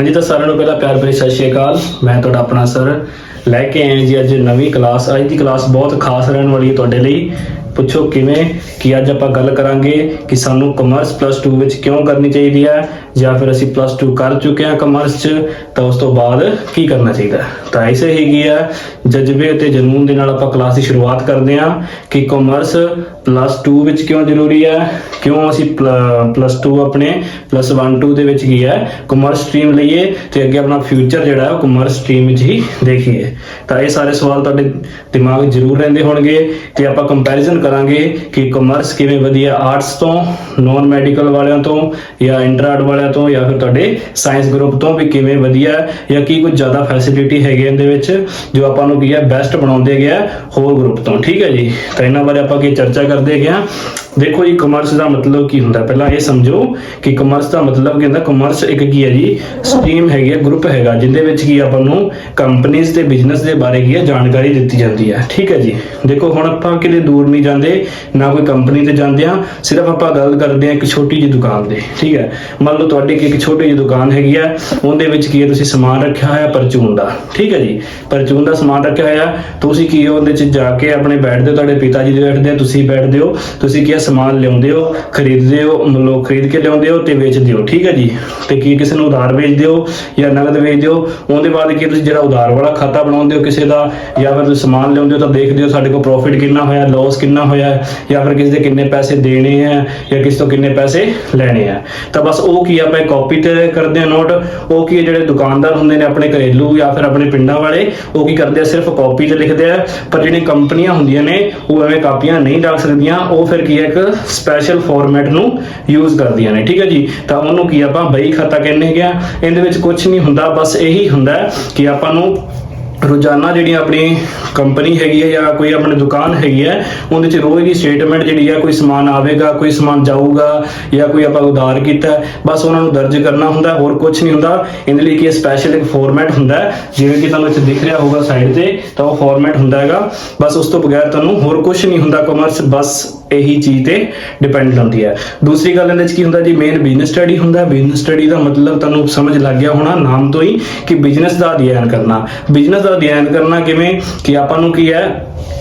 हाँ जी, तो साਰਿਆਂ ਨੂੰ ਪਹਿਲਾਂ ਪਿਆਰ ਭਰੀ ਸਤਿ ਸ਼੍ਰੀ ਅਕਾਲ। ਮੈਂ ਤੁਹਾਡਾ ਆਪਣਾ ਸਰ ਲੈ ਕੇ ਆਏ ਜੀ ਅੱਜ ਨਵੀਂ ਕਲਾਸ। ਅੱਜ ਦੀ ਕਲਾਸ ਬਹੁਤ ਖਾਸ ਰਹਿਣ ਵਾਲੀ ਹੈ ਤੁਹਾਡੇ ਲਈ। ਪੁੱਛੋ ਕਿਵੇਂ ਕਿ ਅੱਜ ਆਪਾਂ ਗੱਲ ਕਰਾਂਗੇ ਕਿ ਸਾਨੂੰ ਕਮਰਸ +2 ਵਿੱਚ ਕਿਉਂ ਕਰਨੀ ਚਾਹੀਦੀ ਹੈ, ਜਾਂ ਫਿਰ ਅਸੀਂ +2 ਕਰ ਚੁੱਕੇ ਹਾਂ ਕਮਰਸ 'ਚ ਤਾਂ ਉਸ ਤੋਂ ਬਾਅਦ ਕੀ ਕਰਨਾ ਚਾਹੀਦਾ। ਤਾਂ ਐਸੇ ਹੈਗੀ ਆ ਜਜ਼ਬੇ ਅਤੇ ਜਨੂਨ ਦੇ ਨਾਲ ਆਪਾਂ ਕਲਾਸ ਦੀ ਸ਼ੁਰੂਆਤ ਕਰਦੇ ਹਾਂ ਕਿ ਕਮਰਸ +2 ਵਿੱਚ ਕਿਉਂ ਜ਼ਰੂਰੀ ਹੈ, ਕਿਉਂ ਅਸੀਂ +2 ਆਪਣੇ +1 2 ਦੇ ਵਿੱਚ ਕੀ ਹੈ ਕਮਰਸ ਸਟਰੀਮ ਲਈਏ ਤੇ ਅੱਗੇ ਆਪਣਾ ਫਿਊਚਰ ਜਿਹੜਾ ਹੈ ਉਹ ਕਮਰਸ ਸਟਰੀਮ ਵਿੱਚ ਹੀ ਦੇਖੀਏ। ਤਾਂ ਇਹ ਸਾਰੇ ਸਵਾਲ ਤੁਹਾਡੇ ਦਿਮਾਗ 'ਚ ਜ਼ਰੂਰ ਰਹਿੰਦੇ ਹੋਣਗੇ ਤੇ ਆਪਾਂ ਕੰਪੈਰੀਜ਼ਨ ਕਰਾਂਗੇ ਕਿ ਕਮਰਸ ਕਿਵੇਂ ਵਧੀਆ ਆਰਟਸ ਤੋਂ, ਨੌਨ ਮੈਡੀਕਲ ਵਾਲਿਆਂ ਤੋਂ ਜਾਂ ਇੰਟਰ-ਆਰਟ ਵਾਲਿਆਂ ਤੋਂ ਜਾਂ ਫਿਰ ਤੁਹਾਡੇ ਸਾਇੰਸ ਗਰੁੱਪ ਤੋਂ ਵੀ ਕਿਵੇਂ ਵਧੀਆ ਜਾਂ ਕੀ ਕੁਝ ਜ਼ਿਆਦਾ ਫੈਸਿਲਿਟੀ ਹੈਗੇ ਇਹਦੇ ਵਿੱਚ ਜੋ ਆਪਾਂ ਨੂੰ ਕੀ ਹੈ ਬੈਸਟ ਬਣਾਉਂਦੇ ਗਿਆ ਹੋਰ ਗਰੁੱਪ ਤੋਂ। ਠੀਕ ਹੈ ਜੀ, ਤਾਂ ਇਹਨਾਂ ਬਾਰੇ ਆਪਾਂ ਕੀ ਚਰਚਾ ਕਰਦੇ ਗਿਆ। ਦੇਖੋ ਜੀ, ਕਮਰਸ ਦਾ ਮਤਲਬ ਕੀ ਹੁੰਦਾ, ਪਹਿਲਾਂ ਇਹ ਸਮਝੋ ਕਿ ਕਮਰਸ ਦਾ ਮਤਲਬ ਕੀ ਹੁੰਦਾ। ਕਮਰਸ ਇੱਕ ਕੀ ਹੈ ਜੀ ਸਟਰੀਮ ਹੈਗੀ ਹੈ, ਗਰੁੱਪ ਹੈਗਾ ਜਿਹਦੇ ਵਿੱਚ ਕੀ ਆਪਾਂ ਨੂੰ ਕੰਪਨੀਆਂ ਤੇ ਬਿਜ਼ਨਸ ਦੇ ਬਾਰੇ ਕੀ ਹੈ ਜਾਣਕਾਰੀ ਦਿੱਤੀ ਜਾਂਦੀ ਹੈ। ਠੀਕ ਹੈ ਜੀ, ਦੇਖੋ ਹੁਣ ਆਪਾਂ ਕਿਤੇ ਦੂਰ ਨਹੀਂ ਜਾਂਦੇ, ਨਾ ਕੋਈ ਕੰਪਨੀ ਤੇ ਜਾਂਦੇ ਆ, ਸਿਰਫ ਆਪਾਂ ਗੱਲ ਕਰਦੇ ਹਾਂ ਇੱਕ ਛੋਟੀ ਜਿਹੀ ਦੁਕਾਨ ਦੀ। ਠੀਕ ਹੈ, ਮੰਨ ਲਓ ਤੁਹਾਡੀ ਇੱਕ ਛੋਟੀ ਜਿਹੀ ਦੁਕਾਨ ਹੈਗੀ ਆ, ਉਹਦੇ ਵਿੱਚ ਕੀ ਹੈ ਤੁਸੀਂ ਸਮਾਨ ਰੱਖਿਆ ਹੋਇਆ ਪਰਚੂਨ ਦਾ। ਠੀਕ ਹੈ ਜੀ, ਪਰਚੂਨ ਦਾ ਸਮਾਨ ਰੱਖਿਆ ਹੋਇਆ, ਤੁਸੀਂ ਕੀ ਉਹਦੇ 'ਚ ਜਾ ਕੇ ਆਪਣੇ ਬੈਠਦੇ ਹੋ, ਤੁਹਾਡੇ ਪਿਤਾ ਜੀ ਬੈਠਦੇ ਆ, ਤੁਸੀਂ ਬੈਠਦੇ ਹੋ, ਤੁਸੀਂ ਕੀ ਸਮਾਨ ਲਿਆਉਂਦੇ ਹੋ, ਖਰੀਦਦੇ ਹੋ, ਮਤਲਬ ਖਰੀਦ ਕੇ ਲਿਆਉਂਦੇ ਹੋ ਤੇ ਵੇਚਦੇ ਹੋ। ਠੀਕ ਹੈ ਜੀ, ਤੇ ਕੀ ਕਿਸੇ ਨੂੰ ਉਧਾਰ ਵੇਚਦੇ ਹੋ ਜਾਂ ਨਗਦ ਵੇਚਦੇ ਹੋ। ਉਹਦੇ ਬਾਅਦ ਕੀ ਤੁਸੀਂ ਜਿਹੜਾ ਉਧਾਰ ਵਾਲਾ ਖਾਤਾ ਬਣਾਉਂਦੇ ਹੋ ਕਿਸੇ ਦਾ, ਜਾਂ ਫਿਰ ਤੁਸੀਂ ਸਮਾਨ ਲਿਆਉਂਦੇ ਹੋ ਤਾਂ ਦੇਖਦੇ ਹੋ ਸਾਡੇ ਕੋਲ ਪ੍ਰੋਫਿਟ ਕਿੰਨਾ ਹੋਇਆ, ਲਾਸ ਕਿੰਨਾ ਹੋਇਆ, ਜਾਂ ਫਿਰ ਕਿਸੇ ਦੇ ਕਿੰਨੇ ਪੈਸੇ ਦੇਣੇ ਆ ਜਾਂ ਕਿਸੇ ਤੋਂ ਕਿੰਨੇ ਪੈਸੇ ਲੈਣੇ ਆ। ਤਾਂ ਬਸ ਉਹ ਕੀ ਆਪਾਂ ਕਾਪੀ ਤੇ ਕਰਦੇ ਆ ਨੋਟ। ਉਹ ਕੀ ਜਿਹੜੇ ਦੁਕਾਨਦਾਰ ਹੁੰਦੇ ਨੇ ਆਪਣੇ ਘਰੇਲੂ ਜਾਂ ਫਿਰ ਆਪਣੇ ਪਿੰਡਾਂ ਵਾਲੇ, ਉਹ ਕੀ ਕਰਦੇ ਆ ਸਿਰਫ ਕਾਪੀ ਤੇ ਲਿਖਦੇ ਆ। ਪਰ ਜਿਹੜੀਆਂ ਕੰਪਨੀਆਂ ਹੁੰਦੀਆਂ ਨੇ ਉਹ ਐਵੇਂ ਕਾਪੀਆਂ ਨਹੀਂ ਰੱਖ ਸਕਦੀਆਂ, ਉਹ ਫਿਰ ਕੀ ਹੈ ਇੱਕ ਸਪੈਸ਼ਲ ਫਾਰਮੈਟ ਨੂੰ ਯੂਜ਼ ਕਰਦੀਆਂ ਨੇ। ਠੀਕ ਹੈ ਜੀ, ਤਾਂ ਉਹਨੂੰ ਕੀ ਆਪਾਂ ਬਈ ਖਾਤਾ ਕਹਿੰਦੇ ਹੈਗੇ ਆ। ਇਹਦੇ ਵਿੱਚ ਕੁਝ ਨਹੀਂ ਹੁੰਦਾ, ਬਸ ਇਹੀ ਹੁੰਦਾ ਕਿ ਆਪਾਂ ਨੂੰ ਰੋਜ਼ਾਨਾ ਜਿਹੜੀ ਆਪਣੀ ਕੰਪਨੀ ਹੈਗੀ ਹੈ ਜਾਂ ਕੋਈ ਆਪਣੀ ਦੁਕਾਨ ਹੈਗੀ ਹੈ ਉਹਦੇ 'ਚ ਰੋਜ਼ ਦੀ ਸਟੇਟਮੈਂਟ ਜਿਹੜੀ ਹੈ, ਕੋਈ ਸਮਾਨ ਆਵੇਗਾ, ਕੋਈ ਸਮਾਨ ਜਾਊਗਾ ਜਾਂ ਕੋਈ ਆਪਾਂ ਉਧਾਰ ਕੀਤਾ, ਬਸ ਉਹਨਾਂ ਨੂੰ ਦਰਜ ਕਰਨਾ ਹੁੰਦਾ, ਹੋਰ ਕੁਝ ਨਹੀਂ ਹੁੰਦਾ। ਇਹਦੇ ਲਈ ਕੀ ਸਪੈਸ਼ਲ ਇੱਕ ਫਾਰਮੈਟ ਹੁੰਦਾ ਜਿਵੇਂ ਕਿ ਤੁਹਾਨੂੰ ਇੱਥੇ ਦਿਖ ਰਿਹਾ ਹੋਊਗਾ ਸਾਈਡ ਤੇ, ਤਾਂ ਉਹ ਫਾਰਮੈਟ ਹੁੰਦਾ ਹੈਗਾ। ਬਸ ਉਸ ਤੋਂ ਬਗੈਰ ਤੁਹਾਨੂੰ ਹੋਰ ਕੁਝ ਨਹੀਂ ਹੁੰਦਾ। ਕਮਰਸ ਬਸ ਇਹੀ ਚੀਜ਼ ਤੇ ਡਿਪੈਂਡ ਹੁੰਦੀ ਹੈ। ਦੂਸਰੀ ਗੱਲ ਇਹਦੇ 'ਚ ਕੀ ਹੁੰਦਾ ਜੀ, ਮੇਨ ਬਿਜ਼ਨਸ ਸਟੱਡੀ ਹੁੰਦਾ। ਬਿਜ਼ਨਸ ਸਟੱਡੀ ਦਾ ਮਤਲਬ ਤੁਹਾਨੂੰ ਸਮਝ ਲੱਗ ਗਿਆ ਹੋਣਾ ਨਾਮ ਤੋਂ ਹੀ ਕਿ ਬਿਜ਼ਨਸ ਦਾ ਅਧਿਐਨ ਕਰਨਾ। ਬਿਜ਼ਨਸ ਦਾ ਅਧਿਐਨ ਕਰਨਾ ਕਿਵੇਂ ਕਿ ਆਪਾਂ ਨੂੰ ਕੀ ਹੈ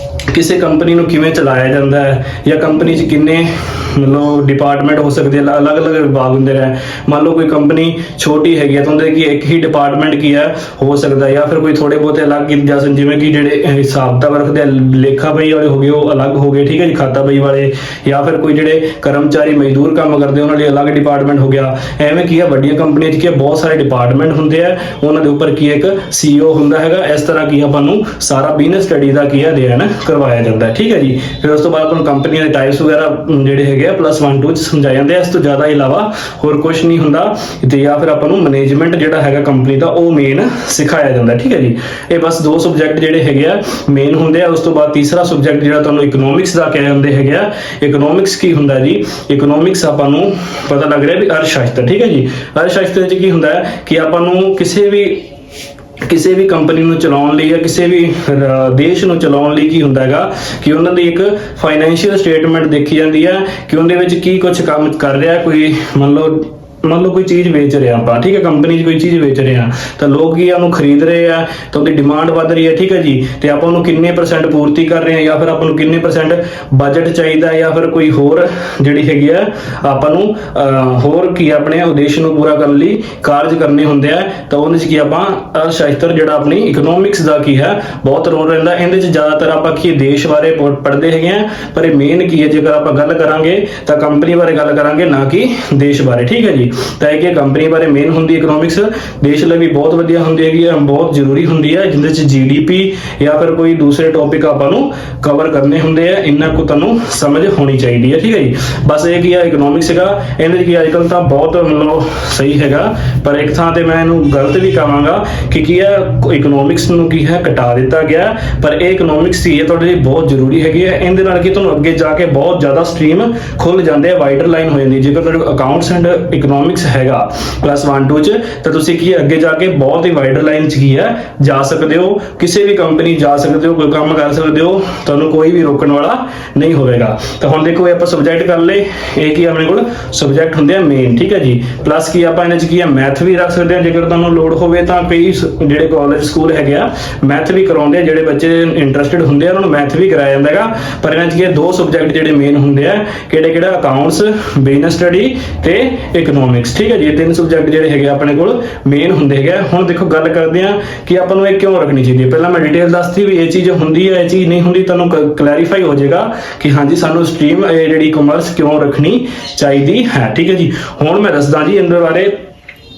ਕਿਸੇ ਕੰਪਨੀ ਨੂੰ ਕਿਵੇਂ ਚਲਾਇਆ ਜਾਂਦਾ ਹੈ, ਜਾਂ ਕੰਪਨੀ 'ਚ ਕਿੰਨੇ ਮਤਲਬ ਡਿਪਾਰਟਮੈਂਟ ਹੋ ਸਕਦੇ, ਅਲੱਗ-ਅਲੱਗ ਵਿਭਾਗ ਹੁੰਦੇ ਨੇ। ਮੰਨ ਲਓ ਕੋਈ ਕੰਪਨੀ ਛੋਟੀ ਹੈਗੀ ਹੈ ਤਾਂ ਉਹਦੇ ਕੀ ਇੱਕ ਹੀ ਡਿਪਾਰਟਮੈਂਟ ਕੀ ਹੈ ਹੋ ਸਕਦਾ, ਜਾਂ ਫਿਰ ਕੋਈ ਥੋੜੇ ਬਹੁਤੇ ਅਲੱਗ ਜਿਵੇਂ ਕਿ ਜਿਹੜੇ ਹਿਸਾਬ ਕਿਤਾਬ ਰੱਖਦੇ ਆ, ਲੇਖਾ ਬਈ ਵਾਲੇ ਹੋ ਗਏ ਉਹ ਅਲੱਗ ਹੋ ਗਏ। ਠੀਕ ਹੈ ਜੀ, ਖਾਤਾ ਬਈ ਵਾਲੇ, ਜਾਂ ਫਿਰ ਕੋਈ ਜਿਹੜੇ ਕਰਮਚਾਰੀ ਮਜ਼ਦੂਰ ਕੰਮ ਕਰਦੇ ਉਹਨਾਂ ਲਈ ਅਲੱਗ ਡਿਪਾਰਟਮੈਂਟ ਹੋ ਗਿਆ। ਐਵੇਂ ਕੀ ਹੈ ਵੱਡੀਆਂ ਕੰਪਨੀਆਂ 'ਚ ਕੀ ਬਹੁਤ ਸਾਰੇ ਡਿਪਾਰਟਮੈਂਟ ਹੁੰਦੇ ਆ, ਉਹਨਾਂ ਦੇ ਉੱਪਰ ਕੀ ਇੱਕ CEO ਹੁੰਦਾ ਹੈਗਾ। ਇਸ ਤਰ੍ਹਾਂ ਕੀ ਆਪਾਂ ਨੂੰ ਸਾਰਾ ਬਿਜ਼ਨਸ ਸਟੱਡੀ ਦਾ ਕੀ ਹੈ ਅਧਿਐਨ ਕਰਵਾਇਆ ਜਾਂਦਾ। ਠੀਕ ਹੈ ਜੀ, ਫਿਰ ਉਸ ਤੋਂ ਬਾਅਦ ਤੁਹਾਨੂੰ ਕੰਪਨੀਆਂ ਦੇ ਟਾਈਪਸ ਵਗੈਰਾ ਜਿਹੜੇ ਹੈਗੇ ਆ +1 2 ਚ ਸਮਝਾਏ ਜਾਂਦੇ ਆ। ਇਸ ਤੋਂ ਜ਼ਿਆਦਾ ਇਲਾਵਾ ਹੋਰ ਕੁਝ ਨਹੀਂ ਹੁੰਦਾ। ਤੇ ਜਾਂ ਫਿਰ ਆਪਾਂ ਨੂੰ ਮੈਨੇਜਮੈਂਟ ਜਿਹੜਾ ਹੈਗਾ ਕੰਪਨੀ ਦਾ ਉਹ ਮੇਨ ਸਿਖਾਇਆ ਜਾਂਦਾ। ਠੀਕ ਹੈ ਜੀ, ਇਹ ਬਸ 2 ਸਬਜੈਕਟ ਜਿਹੜੇ ਹੈਗੇ ਆ ਮੇਨ ਹੁੰਦੇ ਆ। ਉਸ ਤੋਂ ਬਾਅਦ ਤੀਸਰਾ ਸਬਜੈਕਟ ਜਿਹੜਾ ਤੁਹਾਨੂੰ ਇਕਨੋਮਿਕਸ ਦਾ ਕਹਿ ਜਾਂਦੇ ਹੈਗੇ ਆ। ਇਕਨੋਮਿਕਸ ਕੀ ਹੁੰਦਾ ਜੀ, ਇਕਨੋਮਿਕਸ ਆਪਾਂ ਨੂੰ ਪਤਾ ਲੱਗ ਰਿਹਾ ਵੀ ਅਰਥ ਸ਼ਾਸਤਰ। ਠੀਕ ਹੈ ਜੀ, ਅਰਥ ਸ਼ਾਸਤਰ ਵਿੱਚ ਕੀ ਹੁੰਦਾ ਹੈ ਕਿ ਆਪਾਂ ਨੂੰ ਕਿਸੇ ਵੀ ਕੰਪਨੀ ਨੂੰ ਚਲਾਉਣ ਲਈ ਜਾਂ ਕਿਸੇ ਵੀ ਦੇਸ਼ ਨੂੰ ਚਲਾਉਣ ਲਈ ਕੀ ਹੁੰਦਾ ਹੈਗਾ ਕਿ ਉਹਨਾਂ ਦੀ ਇੱਕ ਫਾਈਨੈਂਸ਼ੀਅਲ ਸਟੇਟਮੈਂਟ ਦੇਖੀ ਜਾਂਦੀ ਹੈ ਕਿ ਉਹਦੇ ਵਿੱਚ ਕੀ ਕੁਝ ਕੰਮ ਕਰ ਰਿਹਾ। ਕੋਈ ਮੰਨ ਲਓ ਕੋਈ ਚੀਜ਼ ਵੇਚ ਰਹੇ ਆਪਾਂ, ਠੀਕ ਹੈ, ਕੰਪਨੀ 'ਚ ਕੋਈ ਚੀਜ਼ ਵੇਚ ਰਹੇ ਆ ਤਾਂ ਲੋਕ ਕੀ ਉਹਨੂੰ ਖਰੀਦ ਰਹੇ ਆ ਤਾਂ ਉਹਦੀ ਡਿਮਾਂਡ ਵੱਧ ਰਹੀ ਹੈ। ਠੀਕ ਹੈ ਜੀ, ਤੇ ਆਪਾਂ ਉਹਨੂੰ ਕਿੰਨੇ % ਪੂਰਤੀ ਕਰ ਰਹੇ ਆ, ਜਾਂ ਫਿਰ ਆਪਾਂ ਨੂੰ ਕਿੰਨੇ % ਬਜਟ ਚਾਹੀਦਾ, ਜਾਂ ਫਿਰ ਕੋਈ ਹੋਰ ਜਿਹੜੀ ਹੈਗੀ ਆ ਆਪਾਂ ਨੂੰ ਹੋਰ ਕੀ ਆਪਣੇ ਉਦੇਸ਼ ਨੂੰ ਪੂਰਾ ਕਰਨ ਲਈ ਕਾਰਜ ਕਰਨੇ ਹੁੰਦੇ ਆ। ਤਾਂ ਉਹਦੇ 'ਚ ਕੀ ਆਪਾਂ ਅਰਥ ਸ਼ਾਸਤਰ ਜਿਹੜਾ ਆਪਣੀ ਇਕਨੋਮਿਕਸ ਦਾ ਕੀ ਹੈ ਬਹੁਤ ਰੋਲ ਰਹਿੰਦਾ। ਇਹਦੇ 'ਚ ਜ਼ਿਆਦਾਤਰ ਆਪਾਂ ਕੀ ਦੇਸ਼ ਬਾਰੇ ਪੜ੍ਹਦੇ ਹੈਗੇ ਆ, ਪਰ ਇਹ ਮੇਨ ਕੀ ਹੈ ਜੇਕਰ ਆਪਾਂ ਗੱਲ ਕਰਾਂਗੇ ਤਾਂ ਕੰਪਨੀ ਬਾਰੇ ਗੱਲ ਕਰਾਂਗੇ, ਨਾ ਕਿ ਦੇਸ਼ ਬਾਰੇ। ਠੀਕ ਹੈ ਜੀ, ਤਾਂ ਇਹ ਕਿ ਕੰਪਨੀ ਬਾਰੇ ਮੇਨ ਹੁੰਦੀ ਇਕਨੋਮਿਕਸ, ਦੇਸ਼ ਲਈ ਵੀ ਬਹੁਤ ਵਧੀਆ ਹੁੰਦੀ ਹੈਗੀ ਆ, ਬਹੁਤ ਜ਼ਰੂਰੀ ਹੁੰਦੀ ਹੈ, ਜਿਹਦੇ 'ਚ GDP ਜਾਂ ਫਿਰ ਕੋਈ ਦੂਸਰੇ ਟੌਪਿਕ ਆਪਾਂ ਨੂੰ ਕਵਰ ਕਰਨੇ ਹੁੰਦੇ ਆ। ਇੰਨਾ ਕੁ ਤੁਹਾਨੂੰ ਸਮਝ ਹੋਣੀ ਚਾਹੀਦੀ ਹੈ। ਠੀਕ ਹੈ ਜੀ, ਬਸ ਇਹ ਕੀ ਆ ਇਕਨੋਮਿਕਸ ਹੈਗਾ। ਇਹਦੇ 'ਚ ਕੀ ਅੱਜ ਕੱਲ੍ਹ ਤਾਂ ਬਹੁਤ ਮਤਲਬ ਸਹੀ ਹੈਗਾ, ਪਰ ਇੱਕ ਥਾਂ ਤੇ ਮੈਂ ਇਹਨੂੰ ਗਲਤ ਵੀ ਕਹਾਂਗਾ ਕਿ ਕੀ ਹੈ ਇਕਨੋਮਿਕਸ ਨੂੰ ਕੀ ਹੈ ਘਟਾ ਦਿੱਤਾ ਗਿਆ, ਪਰ ਇਹ ਇਕਨੋਮਿਕਸ ਹੀ ਹੈ ਤੁਹਾਡੇ ਲਈ ਬਹੁਤ ਜ਼ਰੂਰੀ ਹੈਗੀ ਹੈ। ਇਹਦੇ ਨਾਲ ਕੀ ਤੁਹਾਨੂੰ ਅੱਗੇ ਜਾ ਕੇ ਬਹੁਤ ਜ਼ਿਆਦਾ ਸਟਰੀਮ ਖੁੱਲ ਜਾਂਦੇ ਆ, ਵਾਈਡਰ ਲਾਈਨ ਹੋ ਜਾਂਦੀ। ਜੇਕਰ ਤੁਹਾਡੇ ਅਕਾਊਂਟਸ ਐਂਡ ਇਕਨੋਮਿਕਸ ਇਕਨੋਮਿਕਸ ਹੈਗਾ ਪਲੱਸ 1 2 ਚ, ਤਾਂ ਤੁਸੀਂ ਕੀ ਅੱਗੇ ਜਾ ਕੇ ਬਹੁਤ ਹੀ ਵਾਈਡਰ ਲਾਈਨ ਚ ਕੀ ਹੈ ਜਾ ਸਕਦੇ ਹੋ, ਕਿਸੇ ਵੀ ਕੰਪਨੀ ਜਾ ਸਕਦੇ ਹੋ, ਕੋਈ ਕੰਮ ਕਰ ਸਕਦੇ ਹੋ, ਤੁਹਾਨੂੰ ਕੋਈ ਵੀ ਰੋਕਣ ਵਾਲਾ ਨਹੀਂ ਹੋਵੇਗਾ। ਤਾਂ ਹੁਣ ਦੇਖੋ ਇਹ ਆਪਾਂ ਸਬਜੈਕਟ ਕਰ ਲਏ, ਇਹ ਕੀ ਆਪਣੇ ਕੋਲ ਸਬਜੈਕਟ ਹੁੰਦੇ ਆ ਮੇਨ, ਠੀਕ ਹੈ ਜੀ। ਪਲੱਸ ਕੀ ਆਪਾਂ ਇਹਨਾਂ ਚ ਕੀ ਹੈ ਮੈਥ ਵੀ ਰੱਖ ਸਕਦੇ ਹਾਂ ਜੇਕਰ ਤੁਹਾਨੂੰ ਲੋੜ ਹੋਵੇ, ਤਾਂ ਕਈ ਜਿਹੜੇ ਕਾਲਜ ਸਕੂਲ ਹੈਗੇ ਆ ਮੈਥ ਵੀ ਕਰਾਉਂਦੇ ਆ, ਜਿਹੜੇ ਬੱਚੇ ਇੰਟਰਸਟਿਡ ਹੁੰਦੇ ਆ ਉਹਨਾਂ ਨੂੰ ਮੈਥ ਵੀ ਕਰਾਇਆ ਜਾਂਦਾ ਹੈਗਾ। ਪਰ ਇਹਨਾਂ ਚ ਕੀ ਦੋ ਸਬਜੈਕਟ ਜਿਹੜੇ ਮੇਨ ਹੁੰਦੇ ਆ, ਕਿਹੜੇ ਅਕਾਊਂਟਸ, ਬਿਜ਼ਨਸ ਸਟੱਡੀ ਤੇ ਇਕਨੋਮਿਕਸ, ਠੀਕ ਹੈ ਜੀ। ਇਹ ਤਿੰਨ ਸਬਜੈਕਟ ਜਿਹੜੇ ਹੈਗੇ ਆਪਣੇ ਕੋਲ ਮੇਨ ਹੁੰਦੇ ਹੈਗੇ। ਹੁਣ ਦੇਖੋ ਗੱਲ ਕਰਦੇ ਆ ਕਿ ਆਪਾਂ ਨੂੰ ਇਹ ਕਿਉਂ ਰੱਖਣੀ ਚਾਹੀਦੀ ਹੈ। ਪਹਿਲਾਂ ਮੈਂ ਡਿਟੇਲ ਦੱਸਤੀ ਵੀ ਇਹ ਚੀਜ਼ ਹੁੰਦੀ ਹੈ, ਇਹ ਚੀਜ਼ ਨਹੀਂ ਹੁੰਦੀ, ਤੁਹਾਨੂੰ ਕਲੈਰੀਫਾਈ ਹੋ ਜਾਏਗਾ ਕਿ ਹਾਂਜੀ ਸਾਨੂੰ ਸਟਰੀਮ ਜਿਹੜੀ ਕਾਮਰਸ ਕਿਉਂ ਰੱਖਣੀ ਚਾਹੀਦੀ ਹੈ, ਠੀਕ ਹੈ ਜੀ। ਹੁਣ ਮੈਂ ਦੱਸਦਾ ਜੀ ਇਹਦੇ ਬਾਰੇ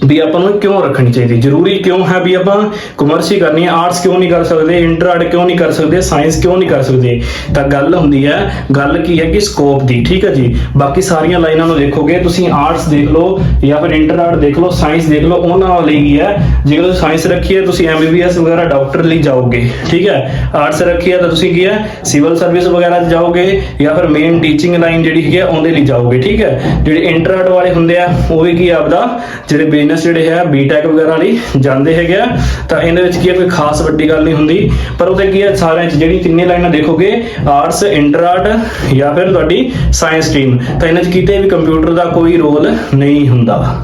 ਵੀ ਆਪਾਂ ਨੂੰ ਕਿਉਂ ਰੱਖਣੀ ਚਾਹੀਦੀ, ਜ਼ਰੂਰੀ ਕਿਉਂ ਹੈ ਵੀ ਆਪਾਂ ਕਾਮਰਸ ਹੀ ਕਰਨੀ ਹੈ, ਆਰਟਸ ਕਿਉਂ ਨਹੀਂ ਕਰ ਸਕਦੇ, ਇੰਟਰ ਆਰਟ ਕਿਉਂ ਨਹੀਂ ਕਰ ਸਕਦੇ, ਸਾਇੰਸ ਕਿਉਂ ਨਹੀਂ ਕਰ ਸਕਦੇ। ਤਾਂ ਗੱਲ ਹੁੰਦੀ ਹੈ, ਗੱਲ ਕੀ ਹੈ ਕਿ ਸਕੋਪ ਦੀ, ਠੀਕ ਹੈ ਜੀ। ਬਾਕੀ ਸਾਰੀਆਂ ਲਾਈਨਾਂ ਨੂੰ ਦੇਖੋਗੇ ਤੁਸੀਂ, ਆਰਟਸ ਦੇਖ ਲਓ ਜਾਂ ਫਿਰ ਇੰਟਰ ਆਰਟ ਦੇਖ ਲਓ, ਸਾਇੰਸ ਦੇਖ ਲਓ, ਉਹਨਾਂ ਲਈ ਕੀ ਹੈ, ਜੇਕਰ ਤੁਸੀਂ ਸਾਇੰਸ ਰੱਖੀ ਹੈ ਤੁਸੀਂ MBBS ਵਗੈਰਾ ਡਾਕਟਰ ਲਈ ਜਾਓਗੇ, ਠੀਕ ਹੈ। ਆਰਟਸ ਰੱਖੀ ਹੈ ਤਾਂ ਤੁਸੀਂ ਕੀ ਹੈ ਸਿਵਲ ਸਰਵਿਸ ਵਗੈਰਾ ਜਾਓਗੇ ਜਾਂ ਫਿਰ ਮੇਨ ਟੀਚਿੰਗ ਲਾਈਨ ਜਿਹੜੀ ਹੈਗੀ ਉਹਦੇ ਲਈ ਜਾਓਗੇ, ਠੀਕ ਹੈ। ਜਿਹੜੇ ਇੰਟਰ ਆਰਟ ਵਾਲੇ ਹੁੰਦੇ ਆ ਉਹ ਵੀ ਕੀ ਆਪਦਾ ਜਿਹੜੇ ਜਿਹੜੇ ਹੈ ਬੀਟੈਕ ਵਗੈਰਾ ਲਈ ਜਾਂਦੇ ਹੈਗੇ ਆ। ਤਾਂ ਇਹਦੇ ਵਿੱਚ ਕੀ ਹੈ ਕੋਈ ਖਾਸ ਵੱਡੀ ਗੱਲ ਨਹੀਂ ਹੁੰਦੀ, ਪਰ ਉਹਦੇ ਕੀ ਹੈ ਸਾਰਿਆਂ 'ਚ ਜਿਹੜੀ ਤਿੰਨੇ ਲਾਈਨਾਂ ਦੇਖੋਗੇ ਆਰਟਸ, ਇੰਟਰ ਆਰਟ ਜਾਂ ਫਿਰ ਤੁਹਾਡੀ ਸਾਇੰਸ ਸਟਰੀਮ, ਤਾਂ ਇਹਨਾਂ 'ਚ ਕਿਤੇ ਵੀ ਕੰਪਿਊਟਰ ਦਾ ਕੋਈ ਰੋਲ ਨਹੀਂ ਹੁੰਦਾ,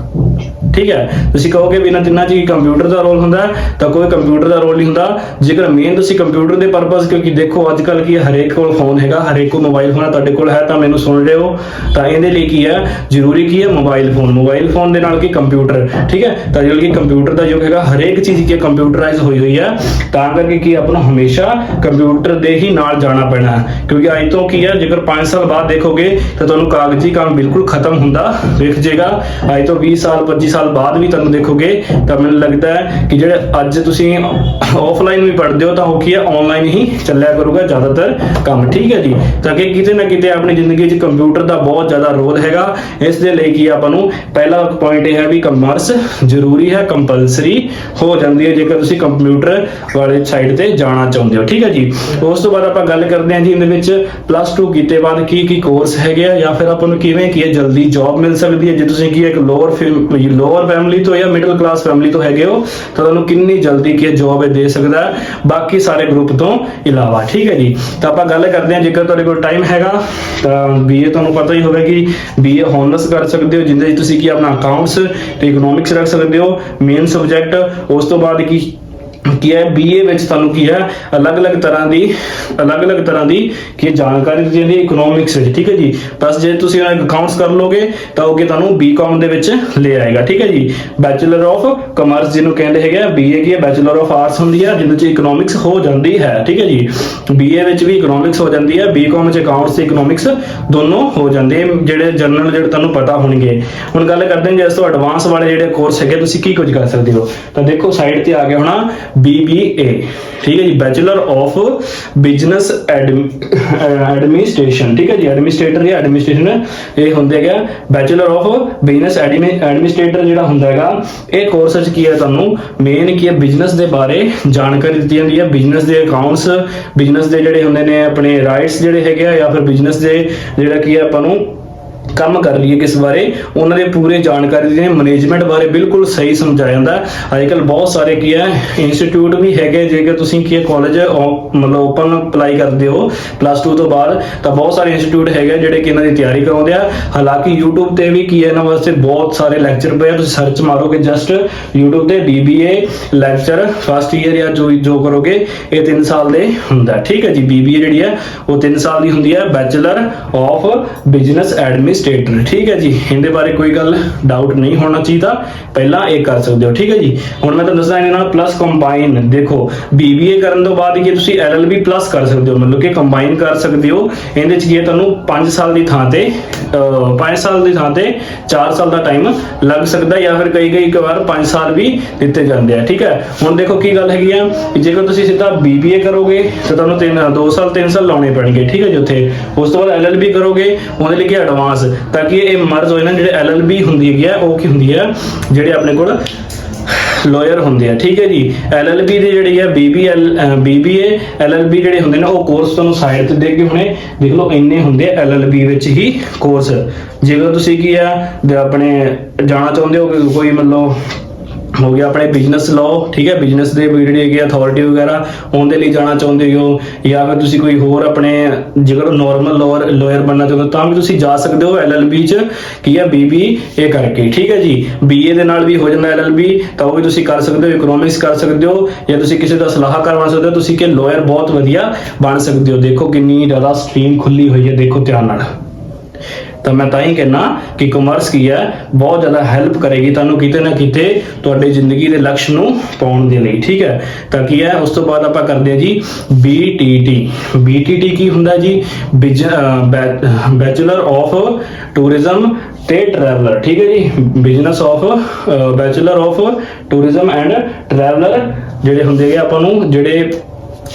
ਠੀਕ ਹੈ। ਤੁਸੀਂ ਕਹੋਗੇ ਵੀ ਇਹਨਾਂ ਤਿੰਨਾਂ 'ਚ ਕੰਪਿਊਟਰ ਦਾ ਰੋਲ ਹੁੰਦਾ, ਤਾਂ ਕੋਈ ਕੰਪਿਊਟਰ ਦਾ ਰੋਲ ਨਹੀਂ ਹੁੰਦਾ। ਜੇਕਰ ਮੇਨ ਤੁਸੀਂ ਕੰਪਿਊਟਰ ਦੇ ਪਰਪਸ, ਕਿਉਂਕਿ ਦੇਖੋ ਅੱਜ ਕੱਲ ਕੀ ਹਰੇਕ ਕੋਲ ਫੋਨ ਹੈਗਾ, ਹਰੇਕ ਕੋਲ ਮੋਬਾਈਲ ਫੋਨ ਹੈ, ਤੁਹਾਡੇ ਕੋਲ ਹੈ ਤਾਂ ਮੈਨੂੰ ਸੁਣ ਰਹੇ ਹੋ, ਤਾਂ ਇਹਦੇ ਲਈ ਕੀ ਹੈ ਜ਼ਰੂਰੀ ਕੀ ਹੈ ਮੋਬਾਈਲ ਫੋਨ ਦੇ ਨਾਲ ਕੀ ਕੰਪਿਊਟਰ, ਠੀਕ ਹੈ। ਤਾਂ ਜਿਹੜਾ ਕਿ ਕੰਪਿਊਟਰ ਦਾ ਯੁੱਗ ਹੈਗਾ, ਹਰੇਕ ਚੀਜ਼ ਕੀ ਕੰਪਿਊਟਰਾਈਜ਼ ਹੋਈ ਹੈ, ਤਾਂ ਕਰਕੇ ਕੀ ਆਪਾਂ ਨੂੰ ਹਮੇਸ਼ਾ ਕੰਪਿਊਟਰ ਦੇ ਹੀ ਨਾਲ ਜਾਣਾ ਪੈਣਾ ਹੈ। ਕਿਉਂਕਿ ਅੱਜ ਤੋਂ ਕੀ ਹੈ ਜੇਕਰ 5 ਸਾਲ ਬਾਅਦ ਦੇਖੋਗੇ ਤਾਂ ਤੁਹਾਨੂੰ ਕਾਗਜ਼ੀ ਕੰਮ ਬਿਲਕੁਲ ਖਤਮ ਹੁੰਦਾ ਦਿਖ ਜਾਏਗਾ। ਅੱਜ ਤੋਂ 20 ਸਾਲ 25 ਸਾਲ ਬਾਅਦ ਵੀ ਤੁਹਾਨੂੰ ਦੇਖੋਗੇ ਤਾਂ ਮੈਨੂੰ ਲੱਗਦਾ ਹੈ ਕਿ ਜਿਹੜੇ ਅੱਜ ਤੁਸੀਂ ਆਫਲਾਈਨ ਵੀ ਪੜ੍ਹਦੇ ਹੋ ਤਾਂ ਉਹ ਕੀ ਹੈ ਆਨਲਾਈਨ ਹੀ ਚੱਲਿਆ ਕਰੂਗਾ ਜ਼ਿਆਦਾਤਰ ਕੰਮ, ਠੀਕ ਹੈ ਜੀ। ਤਾਂ ਕਿ ਕਿਤੇ ਨਾ ਕਿਤੇ ਆਪਣੀ ਜ਼ਿੰਦਗੀ 'ਚ ਕੰਪਿਊਟਰ ਦਾ ਬਹੁਤ ਜ਼ਿਆਦਾ ਰੋਲ ਹੈਗਾ। ਇਸ ਦੇ ਲਈ ਕੀ ਆਪਾਂ ਨੂੰ ਪਹਿਲਾ ਪੁਆਇੰਟ ਇਹ ਹੈ ਵੀ ਕਾਮਰਸ ਜ਼ਰੂਰੀ ਹੈ, ਕੰਪਲਸਰੀ ਹੋ ਜਾਂਦੀ ਹੈ ਜੇਕਰ ਤੁਸੀਂ ਕੰਪਿਊਟਰ ਵਾਲੇ ਸਾਈਡ ਤੇ ਜਾਣਾ ਚਾਹੁੰਦੇ ਹੋ, ਠੀਕ ਹੈ ਜੀ। ਉਸ ਤੋਂ ਬਾਅਦ ਆਪਾਂ ਗੱਲ ਕਰਦੇ ਹਾਂ ਜੀ ਇਹਦੇ ਵਿੱਚ ਪਲੱਸ 2 ਕੀਤੇ ਬਾਅਦ ਕੀ ਕੋਰਸ ਹੈਗੇ ਆ ਜਾਂ ਫਿਰ ਆਪਾਂ ਨੂੰ ਕਿਵੇਂ ਕੀ ਹੈ ਜਲਦੀ ਜੌਬ ਮਿਲ ਸਕਦੀ ਹੈ। ਜੇ ਤੁਸੀਂ ਕੀ ਇੱਕ ਲੋਅਰ ਫੈਮਿਲੀ ਤੋਂ ਜਾਂ ਮਿਡਲ ਕਲਾਸ ਫੈਮਿਲੀ ਤੋਂ ਹੈਗੇ ਹੋ ਤਾਂ ਤੁਹਾਨੂੰ ਕਿੰਨੀ ਜਲਦੀ ਕੀ ਜੌਬ ਦੇ ਸਕਦਾ ਹੈ ਬਾਕੀ ਸਾਰੇ ਗਰੁੱਪ ਤੋਂ ਇਲਾਵਾ, ਠੀਕ ਹੈ ਜੀ। ਤਾਂ ਆਪਾਂ ਗੱਲ ਕਰਦੇ ਹਾਂ ਜੇਕਰ ਤੁਹਾਡੇ ਕੋਲ ਟਾਈਮ ਹੈਗਾ ਤਾਂ BA ਤੁਹਾਨੂੰ ਪਤਾ ਹੀ ਹੋਵੇ ਕਿ BA ਹੋਨਰਸ ਕਰ ਸਕਦੇ ਹੋ, ਜਿੰਦੇ ਤੁਸੀਂ ਕੀ ਆਪਣਾ ਅਕਾਊਂਟਸ ਤੇ ਇਕਨੋਮਿਕਸ ਰੱਖ ਸਕਦੇ ਹੋ ਮੇਨ ਸਬਜੈਕਟ। ਉਸ ਤੋਂ ਬਾਅਦ ਕੀ ਹੈ BA ਵਿੱਚ ਤੁਹਾਨੂੰ ਕੀ ਹੈ ਅਲੱਗ-ਅਲੱਗ ਤਰ੍ਹਾਂ ਦੀ ਕੀ ਜਾਣਕਾਰੀ ਦਿੱਤੀ ਜਾਂਦੀ ਹੈ ਇਕਨੋਮਿਕਸ ਵਿੱਚ, ਠੀਕ ਹੈ ਜੀ। ਬਸ ਜੇ ਤੁਸੀਂ ਅਕਾਊਂਟਸ ਕਰ ਲੋਗੇ ਤਾਂ ਅੱਗੇ ਤੁਹਾਨੂੰ BCom ਦੇ ਵਿੱਚ ਲੈ ਆਏਗਾ, ਠੀਕ ਹੈ ਜੀ। ਬੈਚਲਰ ਆਫ ਕਾਮਰਸ ਜਿਹਨੂੰ ਕਹਿੰਦੇ ਹੈਗੇ ਆ, BA ਕੀ ਹੈ ਬੈਚਲਰ ਆਫ ਆਰਟਸ ਹੁੰਦੀ ਹੈ ਜਿਹਦੇ 'ਚ ਇਕਨੋਮਿਕਸ ਹੋ ਜਾਂਦੀ ਹੈ, ਠੀਕ ਹੈ ਜੀ। BA ਵਿੱਚ ਵੀ ਇਕਨੋਮਿਕਸ ਹੋ ਜਾਂਦੀ ਹੈ, BCom ਵਿੱਚ ਅਕਾਊਂਟਸ ਤੇ ਇਕਨੋਮਿਕਸ ਦੋਨੋਂ ਹੋ ਜਾਂਦੇ ਜਿਹੜੇ ਜਨਰਲ ਜਿਹੜੇ ਤੁਹਾਨੂੰ ਪਤਾ ਹੋਣਗੇ। ਹੁਣ ਗੱਲ ਕਰਦੇ ਹਾਂ ਜੇ ਇਸ ਤੋਂ ਐਡਵਾਂਸ ਵਾਲੇ ਜਿਹੜੇ ਕੋਰਸ ਹੈਗੇ ਤੁਸੀਂ ਕੀ ਕੁਝ ਕਰ ਸਕਦੇ ਹੋ, ਤਾਂ ਦੇਖੋ ਸਾਈਡ ਤੇ ਆ ਗਿਆ ਹੋਣਾ BBA, ਠੀਕ ਹੈ ਜੀ, ਬੈਚਲਰ ਆਫ ਬਿਜ਼ਨਸ ਐਡਮਿਨਿਸਟ੍ਰੇਸ਼ਨ, ਠੀਕ ਹੈ ਜੀ। ਐਡਮਿਨਿਸਟ੍ਰੇਟਰ ਜਾਂ ਐਡਮਿਨਿਸਟ੍ਰੇਸ਼ਨ ਇਹ ਹੁੰਦੇ ਹੈਗਾ ਬੈਚਲਰ ਆਫ ਬਿਜ਼ਨਸ ਐਡਮਿਨਿਸਟ੍ਰੇਟਰ ਜਿਹੜਾ ਹੁੰਦਾ ਹੈਗਾ। ਇਹ ਕੋਰਸ ਵਿੱਚ ਕੀ ਹੈ ਤੁਹਾਨੂੰ ਮੇਨ ਕੀ ਹੈ ਬਿਜ਼ਨਸ ਦੇ ਬਾਰੇ ਜਾਣਕਾਰੀ ਦਿੱਤੀ ਜਾਂਦੀ ਹੈ, ਬਿਜ਼ਨਸ ਦੇ ਅਕਾਊਂਟਸ, ਬਿਜ਼ਨਸ ਦੇ ਜਿਹੜੇ ਹੁੰਦੇ ਨੇ ਆਪਣੇ ਰਾਈਟਸ ਜਿਹੜੇ ਹੈਗੇ ਆ ਜਾਂ ਫਿਰ ਬਿਜ਼ਨਸ ਦੇ ਜਿਹੜਾ ਕੀ ਹੈ ਆਪਾਂ ਨੂੰ ਕੰਮ ਕਰ ਲਈਏ ਕਿਸ ਬਾਰੇ ਉਹਨਾਂ ਦੇ ਪੂਰੇ ਜਾਣਕਾਰੀ ਦੇ ਮੈਨੇਜਮੈਂਟ ਬਾਰੇ ਬਿਲਕੁਲ ਸਹੀ ਸਮਝਾਇਆ ਜਾਂਦਾ। ਅੱਜ ਕੱਲ ਬਹੁਤ ਸਾਰੇ ਕੀ ਹੈ ਇੰਸਟੀਚਿਊਟ ਵੀ ਹੈਗੇ, ਜੇਕਰ ਤੁਸੀਂ ਕੀ ਕਾਲਜ ਮਤਲਬ ਓਪਨ ਅਪਲਾਈ ਕਰਦੇ ਹੋ ਪਲੱਸ 2 ਤੋਂ ਬਾਅਦ ਤਾਂ ਬਹੁਤ ਸਾਰੇ ਇੰਸਟੀਚਿਊਟ ਹੈਗੇ ਜਿਹੜੇ ਕਿ ਇਹਨਾਂ ਦੀ ਤਿਆਰੀ ਕਰਾਉਂਦੇ ਆ। ਹਾਲਾਂਕਿ YouTube ਤੇ ਵੀ ਕੀ ਹੈ ਇਹਨਾਂ ਵਾਸਤੇ ਬਹੁਤ ਸਾਰੇ ਲੈਕਚਰ ਪਏ ਆ, ਤੁਸੀਂ ਸਰਚ ਮਾਰੋਗੇ ਜਸਟ YouTube ਤੇ BBA ਲੈਕਚਰ ਫਸਟ ਈਅਰ ਜਾਂ ਜੋ ਕਰੋਗੇ ਇਹ 3 ਸਾਲ ਦੇ ਹੁੰਦਾ, ਠੀਕ ਹੈ ਜੀ। BBA ਜਿਹੜੀ ਹੈ ਉਹ 3 ਸਾਲ ਦੀ ਹੁੰਦੀ ਹੈ, ਬੈਚਲਰ ਆਫ ਬਿਜ਼ਨਸ ਐਡਮਿਨਿਸਟ੍ਰੇਸ਼ਨ, ਠੀਕ ਹੈ ਜੀ। ਇਹਦੇ ਬਾਰੇ ਕੋਈ ਗੱਲ ਡਾਊਟ ਨਹੀਂ ਹੋਣਾ ਚਾਹੀਦਾ, ਪਹਿਲਾਂ ਇਹ ਕਰ ਸਕਦੇ ਹੋ, ਠੀਕ ਹੈ ਜੀ। ਹੁਣ ਮੈਂ ਤੁਹਾਨੂੰ ਦੱਸਦਾ ਇਹਦੇ ਨਾਲ ਪਲੱਸ ਕੰਬਾਈਨ, ਦੇਖੋ BBA ਕਰਨ ਤੋਂ ਬਾਅਦ ਕੀ ਤੁਸੀਂ LLB ਪਲੱਸ ਕਰ ਸਕਦੇ ਹੋ, ਮਤਲਬ ਕਿ ਕੰਬਾਈਨ ਕਰ ਸਕਦੇ ਹੋ। ਇਹਦੇ ਚ ਕੀ ਹੈ ਤੁਹਾਨੂੰ 5 ਸਾਲ ਦੀ ਥਾਂ ਤੇ 4 ਸਾਲ ਦਾ ਟਾਈਮ ਲੱਗ ਸਕਦਾ ਜਾਂ ਫਿਰ ਕਈ ਵਾਰ 5 ਸਾਲ ਵੀ ਦਿੱਤੇ ਜਾਂਦੇ ਆ, ਠੀਕ ਹੈ। ਹੁਣ ਦੇਖੋ ਕੀ ਗੱਲ ਹੈਗੀ ਆ ਕਿ ਜੇਕਰ ਤੁਸੀਂ ਸਿੱਧਾ BBA ਕਰੋਗੇ ਤਾਂ ਤੁਹਾਨੂੰ 3 ਸਾਲ ਲਾਉਣੇ ਪੈਣਗੇ, ਠੀਕ ਹੈ ਜੀ ਉੱਥੇ। ਉਸ ਤੋਂ ਬਾਅਦ LLB ਕਰੋਗੇ ਉਹਦੇ ਲਈ ਕੀ ਐਡਵਾਂਸ, ਤਾਂ ਕਿ ਇਹ ਮਰਜ਼ ਹੋਏ ਨਾ, ਜਿਹੜੇ LLB ਹੁੰਦੀ ਹੈਗੀ ਆ ਉਹ ਕੀ ਹੁੰਦੀ ਹੈ, ਜਿਹੜੇ ਆਪਣੇ ਕੋਲ ਲਾਇਰ ਹੁੰਦੇ ਆ, ਠੀਕ ਹੈ ਜੀ। LLB ਦੇ ਜਿਹੜੇ ਆ BBA LLB ਜਿਹੜੇ ਹੁੰਦੇ ਨੇ ਉਹ ਕੋਰਸ ਤੁਹਾਨੂੰ ਸਾਈਡ ਤੇ ਦੇਖ ਕੇ ਹੁਣੇ ਦੇਖ ਲਓ, ਇੰਨੇ ਹੁੰਦੇ ਆ LLB ਵਿੱਚ ਹੀ ਕੋਰਸ। ਜੇਕਰ ਤੁਸੀਂ ਕੀ ਆ ਆਪਣੇ ਜਾਣਾ ਚਾਹੁੰਦੇ ਹੋ ਕਿ ਕੋਈ ਮਤਲਬ ਹੋ ਗਿਆ ਆਪਣੇ ਬਿਜ਼ਨਸ ਲਾਓ, ਠੀਕ ਹੈ, ਬਿਜ਼ਨਸ ਦੇ ਜਿਹੜੇ ਹੈਗੇ ਅਥਾਰਟੀ ਵਗੈਰਾ ਉਹਦੇ ਲਈ ਜਾਣਾ ਚਾਹੁੰਦੇ ਹੋ, ਜਾਂ ਫਿਰ ਤੁਸੀਂ ਕੋਈ ਹੋਰ ਆਪਣੇ ਜੇਕਰ ਨਾਰਮਲ ਲਾਇਰ ਬਣਨਾ ਚਾਹੁੰਦੇ ਹੋ ਤਾਂ ਵੀ ਤੁਸੀਂ ਜਾ ਸਕਦੇ ਹੋ LLB ਚ ਕੀ ਹੈ BBA ਕਰਕੇ, ਠੀਕ ਹੈ ਜੀ। BA ਦੇ ਨਾਲ ਵੀ ਹੋ ਜਾਂਦਾ LLB, ਤਾਂ ਉਹ ਵੀ ਤੁਸੀਂ ਕਰ ਸਕਦੇ ਹੋ। ਇਕਨੋਮਿਕਸ ਕਰ ਸਕਦੇ ਹੋ, ਜਾਂ ਤੁਸੀਂ ਕਿਸੇ ਦਾ ਸਲਾਹਕਾਰ ਬਣ ਸਕਦੇ ਹੋ, ਤੁਸੀਂ ਕਿ ਲਾਇਰ ਬਹੁਤ ਵਧੀਆ ਬਣ ਸਕਦੇ ਹੋ। ਦੇਖੋ ਕਿੰਨੀ ਜ਼ਿਆਦਾ ਸਟਰੀਮ ਖੁੱਲੀ ਹੋਈ ਹੈ, ਦੇਖੋ ਧਿਆਨ ਨਾਲ। ਤਾਂ ਮੈਂ ਤਾਂ ਹੀ ਕਹਿਣਾ ਕਿ ਕਾਮਰਸ ਕੀ ਹੈ ਬਹੁਤ ਜ਼ਿਆਦਾ ਹੈਲਪ ਕਰੇਗੀ ਤੁਹਾਨੂੰ ਕਿਤੇ ਨਾ ਕਿਤੇ ਤੁਹਾਡੇ ਜ਼ਿੰਦਗੀ ਦੇ ਲਕਸ਼ ਨੂੰ ਪਾਉਣ ਦੇ ਲਈ, ਠੀਕ ਹੈ। ਤਾਂ ਕੀ ਹੈ ਉਸ ਤੋਂ ਬਾਅਦ ਆਪਾਂ ਕਰਦੇ ਹਾਂ ਜੀ BTT ਕੀ ਹੁੰਦਾ ਜੀ, ਬੈਚਲਰ ਆਫ ਟੂਰਿਜ਼ਮ ਤੇ ਟਰੈਵਲਰ, ਠੀਕ ਹੈ ਜੀ। Business of bachelor of tourism and traveller ਜਿਹੜੇ ਹੁੰਦੇ ਆ ਆਪਾਂ ਨੂੰ, ਜਿਹੜੇ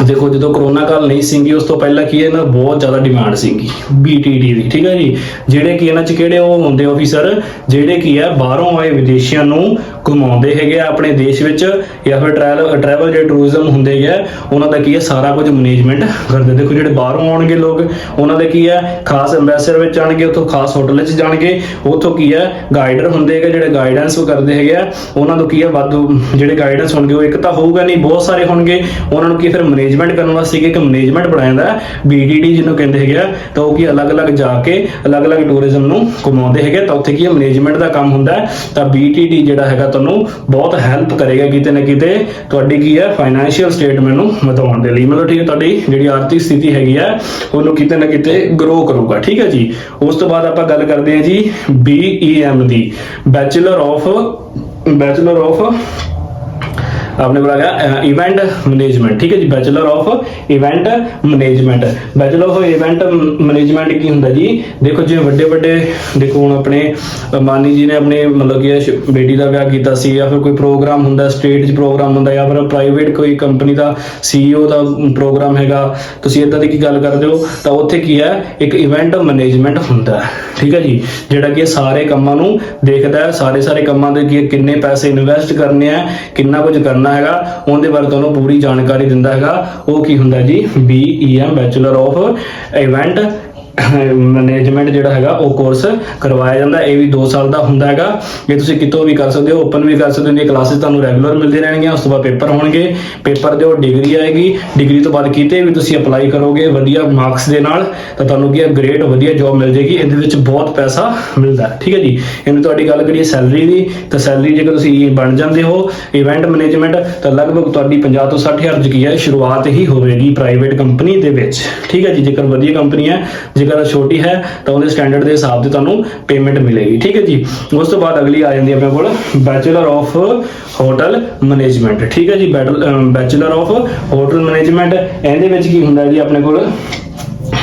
ਦੇਖੋ ਜਦੋਂ ਕਰੋਨਾ ਕਾਲ ਨਹੀਂ ਸੀਗੀ ਉਸ ਤੋਂ ਪਹਿਲਾਂ ਕੀ ਇਹਨਾਂ ਬਹੁਤ ਜ਼ਿਆਦਾ ਡਿਮਾਂਡ ਸੀਗੀ BTT ਦੀ, ਠੀਕ ਹੈ ਜੀ। ਜਿਹੜੇ ਕਿ ਇਹਨਾਂ 'ਚ ਕਿਹੜੇ ਉਹ ਹੁੰਦੇ ਆਫੀਸਰ ਜਿਹੜੇ ਕੀ ਆ ਬਾਹਰੋਂ ਆਏ ਵਿਦੇਸ਼ੀਆਂ ਨੂੰ ਘੁਮਾਉਂਦੇ ਹੈਗੇ ਆ ਆਪਣੇ ਦੇਸ਼ ਵਿੱਚ, ਜਾਂ ਫਿਰ ਟਰੈਵਲ ਜਿਹੜੇ ਟੂਰਿਜ਼ਮ ਹੁੰਦੇ ਹੈ ਉਹਨਾਂ ਦਾ ਕੀ ਹੈ ਸਾਰਾ ਕੁਝ ਮੈਨੇਜਮੈਂਟ ਕਰਦੇ। ਦੇਖੋ ਜਿਹੜੇ ਬਾਹਰੋਂ ਆਉਣਗੇ ਲੋਕ ਉਹਨਾਂ ਦੇ ਕੀ ਹੈ ਖਾਸ ਐਂਬੈਸਡਰ ਵਿੱਚ ਜਾਣਗੇ, ਉੱਥੋਂ ਖਾਸ ਹੋਟਲ ਵਿੱਚ ਜਾਣਗੇ, ਉੱਥੋਂ ਕੀ ਹੈ ਗਾਈਡਰ ਹੁੰਦੇ ਹੈਗੇ ਜਿਹੜੇ ਗਾਈਡੈਂਸ ਕਰਦੇ ਹੈਗੇ ਆ, ਉਹਨਾਂ ਨੂੰ ਕੀ ਹੈ ਵਾਧੂ ਜਿਹੜੇ ਗਾਈਡੈਂਸ ਹੋਣਗੇ ਉਹ ਇੱਕ ਤਾਂ ਹੋਊਗਾ ਨਹੀਂ, ਬਹੁਤ ਸਾਰੇ ਹੋਣਗੇ। ਉਹਨਾਂ ਨੂੰ ਕੀ ਫਿਰ ਮੈਨੇਜਮੈਂਟ ਕਰਨ ਵਾਸਤੇ ਇੱਕ ਮੈਨੇਜਮੈਂਟ ਬਣਾਇਆ ਜਾਂਦਾ BTT ਜਿਹਨੂੰ ਕਹਿੰਦੇ ਹੈਗੇ ਆ। ਤਾਂ ਉਹ ਕੀ ਅਲੱਗ-ਅਲੱਗ ਜਾ ਕੇ ਅਲੱਗ-ਅਲੱਗ ਟੂਰਿਜ਼ਮ ਨੂੰ ਘੁਮਾਉਂਦੇ ਹੈਗੇ, ਤਾਂ ਉੱਥੇ ਕੀ ਮੈਨੇਜਮੈਂਟ ਦਾ ਕੰਮ ਹੁੰਦਾ ਹੈ। ਤਾਂ BTT ਜਿਹੜਾ ਹੈਗਾ ਤੁਹਾਨੂੰ ਬਹੁਤ ਹੈਲਪ ਕਰੇਗਾ ਕਿਤੇ ਨਾ ਕਿਤੇ ਤੁਹਾਡੀ ਕੀ ਹੈ ਫਾਈਨੈਂਸ਼ੀਅਲ ਸਟੇਟਮੈਂਟ ਨੂੰ ਵਧਾਉਣ ਦੇ ਲਈ, ਮਤਲਬ ਠੀਕ ਹੈ ਤੁਹਾਡੀ ਜਿਹੜੀ ਆਰਥਿਕ ਸਥਿਤੀ ਹੈਗੀ ਆ ਉਹਨੂੰ ਕਿਤੇ ਨਾ ਕਿਤੇ ਗਰੋ ਕਰੂਗਾ, ਠੀਕ ਹੈ ਜੀ। ਉਸ ਤੋਂ ਬਾਅਦ ਆਪਾਂ ਗੱਲ ਕਰਦੇ ਹਾਂ ਜੀ BEM ਦੀ, ਬੈਚਲਰ ਆਫ आपने बोला गया इवेंट मैनेजमेंट, ठीक है जी। Bachelor of event management, bachelor of event management की ਹੁੰਦਾ ਜੀ। ਦੇਖੋ ਜਿਵੇਂ ਵੱਡੇ ਦੇਖੋ ਹੁਣ ਆਪਣੇ ਮਾਨੀ ਜੀ ਨੇ ਆਪਣੇ ਮਤਲਬ ਕਿ ਬੇਟੀ ਦਾ ਵਿਆਹ ਕੀਤਾ ਸੀ, ਜਾਂ ਫਿਰ ਕੋਈ ਪ੍ਰੋਗਰਾਮ ਹੁੰਦਾ ਸਟੇਟ 'ਚ ਪ੍ਰੋਗਰਾਮ ਹੁੰਦਾ, ਜਾਂ ਫਿਰ ਪ੍ਰਾਈਵੇਟ ਕੋਈ ਕੰਪਨੀ ਦਾ CEO ਦਾ ਪ੍ਰੋਗਰਾਮ ਹੈਗਾ, ਤੁਸੀਂ ਇਦਾਂ ਦੀ ਕੀ ਗੱਲ ਕਰਦੇ ਹੋ ਤਾਂ ਉੱਥੇ ਕੀ ਹੈ ਇੱਕ ਇਵੈਂਟ ਮੈਨੇਜਮੈਂਟ ਹੁੰਦਾ ਹੈ, ਠੀਕ ਹੈ ਜੀ। ਜਿਹੜਾ ਕਿ ਸਾਰੇ ਕੰਮਾਂ ਨੂੰ ਦੇਖਦਾ ਹੈ, ਸਾਰੇ ਕੰਮਾਂ ਦੇ ਕੀ ਕਿੰਨੇ ਪੈਸੇ ਇਨਵੈਸਟ ਕਰਨੇ ਆ, ਕਿੰਨਾ ਕੁਝ ਕਰਨਾ ਹੈਗਾ, ਉਹਦੇ ਬਾਰੇ ਤੁਹਾਨੂੰ ਪੂਰੀ ਜਾਣਕਾਰੀ ਦਿੰਦਾ ਹੈਗਾ। ਉਹ ਕੀ ਹੁੰਦਾ ਜੀ BEM bachelor of event management ਜਿਹੜਾ ਹੈਗਾ ਉਹ ਕੋਰਸ ਕਰਵਾਇਆ ਜਾਂਦਾ। ਇਹ ਵੀ 2 ਸਾਲ ਦਾ ਹੁੰਦਾ ਹੈਗਾ। ਇਹ ਤੁਸੀਂ ਕਿਤੋਂ ਵੀ ਕਰ ਸਕਦੇ ਹੋ, ਓਪਨ ਵੀ ਕਰ ਸਕਦੇ ਹੋ। ਇਹ ਕਲਾਸਿਸ ਤੁਹਾਨੂੰ ਰੈਗੂਲਰ ਮਿਲਦੇ ਰਹਿਣਗੀਆਂ। ਉਸ ਤੋਂ ਬਾਅਦ ਪੇਪਰ ਹੋਣਗੇ, ਪੇਪਰ ਦਿਓ, ਡਿਗਰੀ ਆਏਗੀ, ਡਿਗਰੀ ਤੋਂ ਬਾਅਦ ਕਿਤੇ ਵੀ ਤੁਸੀਂ ਅਪਲਾਈ ਕਰੋਗੇ ਵਧੀਆ ਮਾਰਕਸ ਦੇ ਨਾਲ ਤਾਂ ਤੁਹਾਨੂੰ ਕੀ ਗ੍ਰੇਟ ਵਧੀਆ ਜੌਬ ਮਿਲ ਜੇਗੀ। ਇਹਦੇ ਵਿੱਚ ਬਹੁਤ ਪੈਸਾ ਮਿਲਦਾ, ਠੀਕ ਹੈ ਜੀ। ਇਹਨੂੰ ਤੁਹਾਡੀ ਗੱਲ ਕਰੀਏ ਸੈਲਰੀ ਦੀ, ਤਾਂ ਸੈਲਰੀ ਜੇਕਰ ਤੁਸੀਂ ਬਣ ਜਾਂਦੇ ਹੋ ਇਵੈਂਟ ਮੈਨੇਜਮੈਂਟ ਤਾਂ ਲਗਭਗ ਤੁਹਾਡੀ 50 ਤੋਂ 60 ਹਜ਼ਾਰ ਕੀ ਹੈ ਸ਼ੁਰੂਆਤ ਹੀ ਹੋਵੇਗੀ ਪ੍ਰਾਈਵੇਟ ਕੰਪਨੀ ਦੇ ਵਿੱਚ, ਠੀਕ ਹੈ ਜੀ। ਜੇਕਰ ਵਧੀਆ ਕੰਪਨੀ ਹੈ, ਜੇਕਰ ਛੋਟੀ ਹੈ ਤਾਂ ਉਹਦੇ ਸਟੈਂਡਰਡ ਦੇ ਹਿਸਾਬ ਤੇ ਤੁਹਾਨੂੰ ਪੇਮੈਂਟ ਮਿਲੇਗੀ, ਠੀਕ ਹੈ ਜੀ। ਉਸ ਤੋਂ ਬਾਅਦ ਅਗਲੀ ਆ ਜਾਂਦੀ ਹੈ ਆਪਣੇ ਕੋਲ ਬੈਚਲਰ ਆਫ ਹੋਟਲ ਮੈਨੇਜਮੈਂਟ, ਠੀਕ ਹੈ ਜੀ। ਬੈਚਲਰ ਆਫ ਹੋਟਲ ਮੈਨੇਜਮੈਂਟ ਇਹਦੇ ਵਿੱਚ ਕੀ ਹੁੰਦਾ ਜੀ ਆਪਣੇ ਕੋਲ,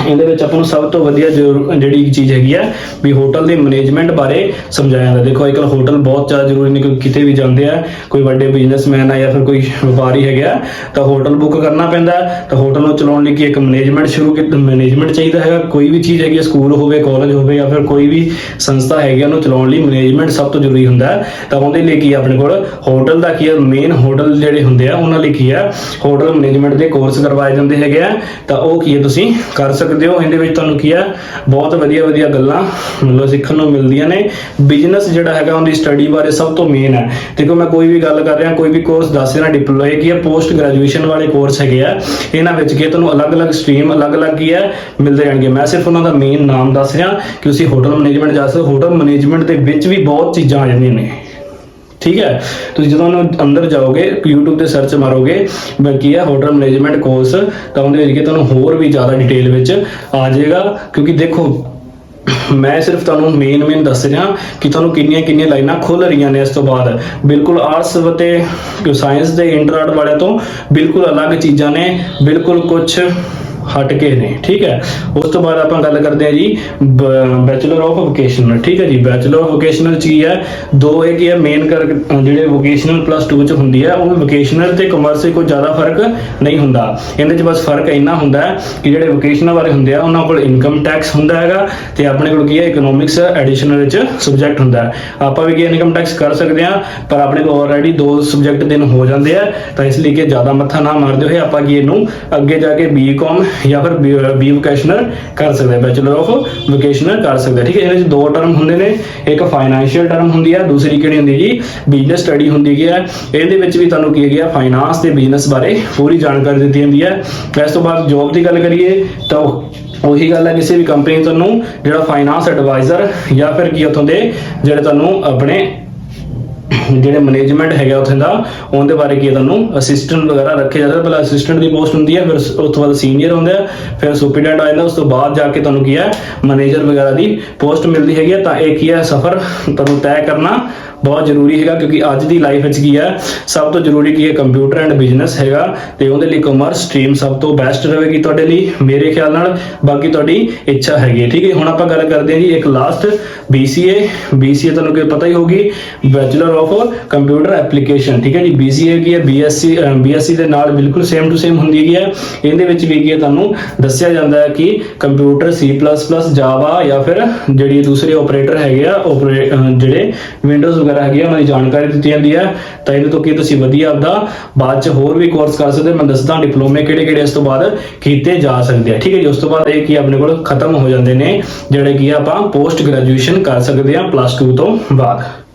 ਇਹਦੇ ਵਿੱਚ ਆਪਾਂ ਨੂੰ ਸਭ ਤੋਂ ਵਧੀਆ ਜਿਹੜੀ ਚੀਜ਼ ਹੈਗੀ ਆ ਵੀ ਹੋਟਲ ਦੇ ਮੈਨੇਜਮੈਂਟ ਬਾਰੇ ਸਮਝਾਇਆ ਜਾਂਦਾ। ਦੇਖੋ ਅੱਜਕੱਲ ਹੋਟਲ ਬਹੁਤ ਜ਼ਿਆਦਾ ਜ਼ਰੂਰੀ ਨੇ, ਕਿਉਂਕਿ ਕਿਤੇ ਵੀ ਜਾਂਦੇ ਆ ਕੋਈ ਵੱਡੇ ਬਿਜ਼ਨਸਮੈਨ ਆ ਜਾਂ ਫਿਰ ਕੋਈ ਵਪਾਰੀ ਹੈਗਾ ਤਾਂ ਹੋਟਲ ਬੁੱਕ ਕਰਨਾ ਪੈਂਦਾ। ਤਾਂ ਹੋਟਲ ਨੂੰ ਚਲਾਉਣ ਲਈ ਇੱਕ ਮੈਨੇਜਮੈਂਟ ਚਾਹੀਦਾ ਹੈਗਾ। ਕੋਈ ਵੀ ਚੀਜ਼ ਹੈਗੀ, ਸਕੂਲ ਹੋਵੇ, ਕਾਲਜ ਹੋਵੇ ਜਾਂ ਫਿਰ ਕੋਈ ਵੀ ਸੰਸਥਾ ਹੈਗੀ, ਉਹਨੂੰ ਚਲਾਉਣ ਲਈ ਮੈਨੇਜਮੈਂਟ ਸਭ ਤੋਂ ਜ਼ਰੂਰੀ ਹੁੰਦਾ ਹੈ। ਤਾਂ ਉਹਦੇ ਲਈ ਕੀ ਆਪਣੇ ਕੋਲ ਹੋਟਲ ਦਾ ਕੀ ਹੈ ਮੇਨ ਹੋਟਲ ਜਿਹੜੇ ਹੁੰਦੇ ਆ ਉਹਨਾਂ ਲਈ ਕੀ ਹੈ ਹੋਟਲ ਮੈਨੇਜਮੈਂਟ ਦੇ ਕੋਰਸ ਕਰਵਾਏ ਜਾਂਦੇ ਹੈਗੇ ਆ। ਤਾਂ ਉਹ ਕੀ ਹੈ ਤੁਸੀਂ ਕਰ ਸਕਦੇ ਹੋ। ਇਹਦੇ ਵਿੱਚ ਤੁਹਾਨੂੰ ਕੀ ਹੈ ਬਹੁਤ ਵਧੀਆ ਗੱਲਾਂ ਮਤਲਬ ਸਿੱਖਣ ਨੂੰ ਮਿਲਦੀਆਂ ਨੇ। ਬਿਜ਼ਨਸ ਜਿਹੜਾ ਹੈਗਾ ਉਹਦੀ ਸਟੱਡੀ ਬਾਰੇ ਸਭ ਤੋਂ ਮੇਨ ਹੈ। ਦੇਖੋ ਮੈਂ ਕੋਈ ਵੀ ਗੱਲ ਕਰ ਰਿਹਾ, ਕੋਈ ਵੀ ਕੋਰਸ ਦੱਸ ਰਿਹਾ, ਡਿਪਲੋਮਾ ਕੀ ਹੈ ਪੋਸਟ ਗ੍ਰੈਜੂਏਸ਼ਨ ਵਾਲੇ ਕੋਰਸ ਹੈਗੇ ਆ। ਇਹਨਾਂ ਵਿੱਚ ਕੀ ਤੁਹਾਨੂੰ ਅਲੱਗ-ਅਲੱਗ ਸਟਰੀਮ ਅਲੱਗ-ਅਲੱਗ ਕੀ ਹੈ ਮਿਲਦੇ ਜਾਣਗੇ। ਮੈਂ ਸਿਰਫ ਉਹਨਾਂ ਦਾ ਮੇਨ ਨਾਮ ਦੱਸ ਰਿਹਾ ਕਿ ਤੁਸੀਂ ਹੋਟਲ ਮੈਨੇਜਮੈਂਟ ਜਾ ਸਕਦੇ ਹੋ। ਹੋਟਲ ਮੈਨੇਜਮੈਂਟ ਦੇ ਵਿੱਚ ਵੀ ਬਹੁਤ ਚੀਜ਼ਾਂ ਆ ਜਾਂਦੀਆਂ ਨੇ, ਠੀਕ ਹੈ। ਤੁਸੀਂ ਜਦੋਂ ਅੰਦਰ ਜਾਓਗੇ YouTube ਤੇ ਸਰਚ ਮਾਰੋਗੇ ਕੀ ਹੈ ਹੋਟਲ ਮੈਨੇਜਮੈਂਟ ਕੋਰਸ ਤਾਂ ਉਹਦੇ ਵਿੱਚ ਤੁਹਾਨੂੰ ਹੋਰ ਵੀ ਜ਼ਿਆਦਾ ਡਿਟੇਲ ਵਿੱਚ ਆ ਜਾਏਗਾ। ਕਿਉਂਕਿ ਦੇਖੋ ਮੈਂ ਸਿਰਫ ਤੁਹਾਨੂੰ ਮੇਨ ਦੱਸ ਰਿਹਾ ਕਿ ਤੁਹਾਨੂੰ ਕਿੰਨੀਆਂ ਲਾਈਨਾਂ ਖੁੱਲ ਰਹੀਆਂ ਨੇ। ਇਸ ਤੋਂ ਬਾਅਦ ਬਿਲਕੁਲ ਆਰਟਸ ਅਤੇ ਸਾਇੰਸ ਦੇ ਇੰਟਰ ਆਰਟ ਵਾਲਿਆਂ ਤੋਂ ਬਿਲਕੁਲ ਅਲੱਗ ਚੀਜ਼ਾਂ ਨੇ, ਬਿਲਕੁਲ ਕੁਝ ਹਟ ਕੇ ਨੇ। ਠੀਕ ਹੈ, ਉਸ ਤੋਂ ਬਾਅਦ ਆਪਾਂ ਗੱਲ ਕਰਦੇ ਹਾਂ ਜੀ ਬੈਚਲਰ ਆਫ ਵੋਕੇਸ਼ਨਲ। ਠੀਕ ਹੈ ਜੀ, ਬੈਚਲਰ ਆਫ ਵੋਕੇਸ਼ਨਲ ਚ ਕੀ ਹੈ, ਦੋ ਇਹ ਕੀ ਹੈ ਮੇਨ ਜਿਹੜੇ ਵੋਕੇਸ਼ਨਲ +2 ਚ ਹੁੰਦੀ ਹੈ, ਉਹ ਵੋਕੇਸ਼ਨਲ ਤੇ ਕਮਰਸ ਕੋਈ ਜ਼ਿਆਦਾ ਫਰਕ ਨਹੀਂ ਹੁੰਦਾ। ਇਹਦੇ ਚ ਬਸ ਫਰਕ ਇੰਨਾ ਹੁੰਦਾ ਹੈ ਕਿ ਜਿਹੜੇ ਵੋਕੇਸ਼ਨਲ ਵਾਲੇ ਹੁੰਦੇ ਆ ਉਹਨਾਂ ਕੋਲ ਇਨਕਮ ਟੈਕਸ ਹੁੰਦਾ ਹੈਗਾ, ਤੇ ਆਪਣੇ ਕੋਲ ਕੀ ਹੈ ਇਕਨੋਮਿਕਸ ਐਡੀਸ਼ਨਲ ਵਿੱਚ ਸਬਜੈਕਟ ਹੁੰਦਾ ਹੈ। ਆਪਾਂ ਵੀ ਕੀ ਇਨਕਮ ਟੈਕਸ ਕਰ ਸਕਦੇ ਹਾਂ, ਪਰ ਆਪਣੇ ਕੋਲ ਆਲਰੇਡੀ 2 ਸਬਜੈਕਟ ਦਿਨ ਹੋ ਜਾਂਦੇ ਆ, ਤਾਂ ਇਸ ਲਈ ਕਿ ਜ਼ਿਆਦਾ ਮੱਥਾ ਨਾ ਮਾਰਦੇ ਹੋਏ ਆਪਾਂ ਕੀ ਇਹਨੂੰ ਅੱਗੇ ਜਾ ਕੇ BCom ਜਾਂ ਫਿਰ ਬੀ ਵੋਕੇਸ਼ਨਲ ਕਰ ਸਕਦੇ ਹਾਂ, ਬੈਚਲਰ ਆਫ ਵੋਕੇਸ਼ਨਲ ਕਰ ਸਕਦੇ ਹਾਂ। ਠੀਕ ਹੈ, ਇਹਦੇ ਵਿੱਚ 2 ਟਰਮ ਹੁੰਦੇ ਨੇ, ਇੱਕ ਫਾਈਨੈਂਸ਼ੀਅਲ ਟਰਮ ਹੁੰਦੀ ਹੈ, ਦੂਸਰੀ ਕਿਹੜੀ ਹੁੰਦੀ ਜੀ ਬਿਜ਼ਨਸ ਸਟੱਡੀ ਹੁੰਦੀ ਹੈ। ਇਹਦੇ ਵਿੱਚ ਵੀ ਤੁਹਾਨੂੰ ਕੀ ਗਿਆ ਫਾਈਨਾਂਸ ਤੇ ਬਿਜ਼ਨਸ ਬਾਰੇ ਪੂਰੀ ਜਾਣਕਾਰੀ ਦਿੱਤੀ ਜਾਂਦੀ ਹੈ। ਇਸ ਤੋਂ ਬਾਅਦ ਜੋਬ ਦੀ ਗੱਲ ਕਰੀਏ ਤਾਂ ਉਹੀ ਗੱਲ ਹੈ, ਕਿਸੇ ਵੀ ਕੰਪਨੀ ਤੁਹਾਨੂੰ ਜਿਹੜਾ ਫਾਈਨਾਂਸ ਐਡਵਾਈਜ਼ਰ ਜਾਂ ਫਿਰ ਕੀ ਉੱਥੋਂ ਦੇ ਜਿਹੜੇ ਤੁਹਾਨੂੰ ਆਪਣੇ ਜਿਹੜੇ ਮੈਨੇਜਮੈਂਟ ਹੈਗਾ ਉੱਥੇ ਦਾ ਉਹਦੇ ਬਾਰੇ ਕੀ ਤੁਹਾਨੂੰ ਅਸਿਸਟੈਂਟ ਵਗੈਰਾ ਰੱਖੇ ਜਾਂਦੇ। ਪਹਿਲਾਂ ਅਸਿਸਟੈਂਟ ਦੀ ਪੋਸਟ ਹੁੰਦੀ ਹੈ, ਫਿਰ ਉਸ ਤੋਂ ਬਾਅਦ ਸੀਨੀਅਰ ਹੁੰਦਾ ਹੈ, ਫਿਰ ਸੁਪਰੀਡੈਂਟ ਆ ਜਾਂਦਾ, ਉਸ ਤੋਂ ਬਾਅਦ ਜਾ ਕੇ ਤੁਹਾਨੂੰ ਕੀ ਹੈ ਮੈਨੇਜਰ ਵਗੈਰਾ ਦੀ ਪੋਸਟ ਮਿਲਦੀ ਹੈਗੀ ਹੈ। ਤਾਂ ਇਹ ਕੀ ਹੈ ਸਫ਼ਰ ਤੁਹਾਨੂੰ ਤੈਅ ਕਰਨਾ ਬਹੁਤ ਜ਼ਰੂਰੀ ਹੈਗਾ, ਕਿਉਂਕਿ ਅੱਜ ਦੀ ਲਾਈਫ ਵਿੱਚ ਕੀ ਹੈ ਸਭ ਤੋਂ ਜ਼ਰੂਰੀ ਕੀ ਹੈ ਕੰਪਿਊਟਰ ਐਂਡ ਬਿਜ਼ਨਸ ਹੈਗਾ, ਤੇ ਉਹਦੇ ਲਈ ਕਾਮਰਸ ਸਟਰੀਮ ਸਭ ਤੋਂ ਬੈਸਟ ਰਹੇਗੀ ਤੁਹਾਡੇ ਲਈ ਮੇਰੇ ਖਿਆਲ ਨਾਲ। ਬਾਕੀ ਤੁਹਾਡੀ ਇੱਛਾ ਹੈਗੀ। ਠੀਕ ਹੈ, ਹੁਣ ਆਪਾਂ ਗੱਲ ਕਰਦੇ ਹਾਂ ਜੀ ਇੱਕ ਲਾਸਟ BCA ਤੁਹਾਨੂੰ ਕੀ ਪਤਾ ਹੀ ਹੋਗੀ, ਬੈਚਲਰ ਆਫ ਕੰਪਿਊਟਰ ਐਪਲੀਕੇਸ਼ਨ। ਠੀਕ ਹੈ ਜੀ, BCA ਕੀ ਹੈ BSc ਦੇ ਨਾਲ ਬਿਲਕੁਲ ਸੇਮ ਟੂ ਸੇਮ ਹੁੰਦੀ ਹੈ। ਇਹਦੇ ਵਿੱਚ ਵੀ ਕੀ ਹੈ ਤੁਹਾਨੂੰ ਦੱਸਿਆ ਜਾਂਦਾ ਹੈ ਕਿ ਕੰਪਿਊਟਰ C++, ਜਾਵਾ ਜਾਂ ਫਿਰ ਜਿਹੜੀ ਦੂਸਰੇ ਆਪਰੇਟਰ ਹੈਗੇ ਆ ਜਿਹੜੇ ਵਿੰਡੋਜ਼ ਵਗੈਰਾ ਹੈਗੀ ਆ ਉਹਨਾਂ ਦੀ ਜਾਣਕਾਰੀ ਦਿੱਤੀ ਜਾਂਦੀ ਹੈ। ਤਾਂ ਇਹਦੇ ਤੋਂ ਕੀ ਤੁਸੀਂ ਵਧੀਆ ਆਪਦਾ ਬਾਅਦ ਚ ਹੋਰ ਵੀ ਕੋਰਸ ਕਰ ਸਕਦੇ। ਮੈਂ ਦੱਸਦਾ ਡਿਪਲੋਮੇ ਕਿਹੜੇ ਇਸ ਤੋਂ ਬਾਅਦ ਕੀਤੇ ਜਾ ਸਕਦੇ ਆ। ਠੀਕ ਹੈ ਜੀ, ਉਸ ਤੋਂ ਬਾਅਦ ਇਹ ਕੀ ਆਪਣੇ ਕੋਲ ਖਤਮ ਹੋ ਜਾਂਦੇ ਨੇ ਜਿਹੜੇ ਕੀ ਆਪਾਂ ਪੋਸਟ ਗ੍ਰੈਜੂਏਸ਼ਨ ਕਰ ਸਕਦੇ ਆ +2 ਤੋਂ ਬਾਅਦ।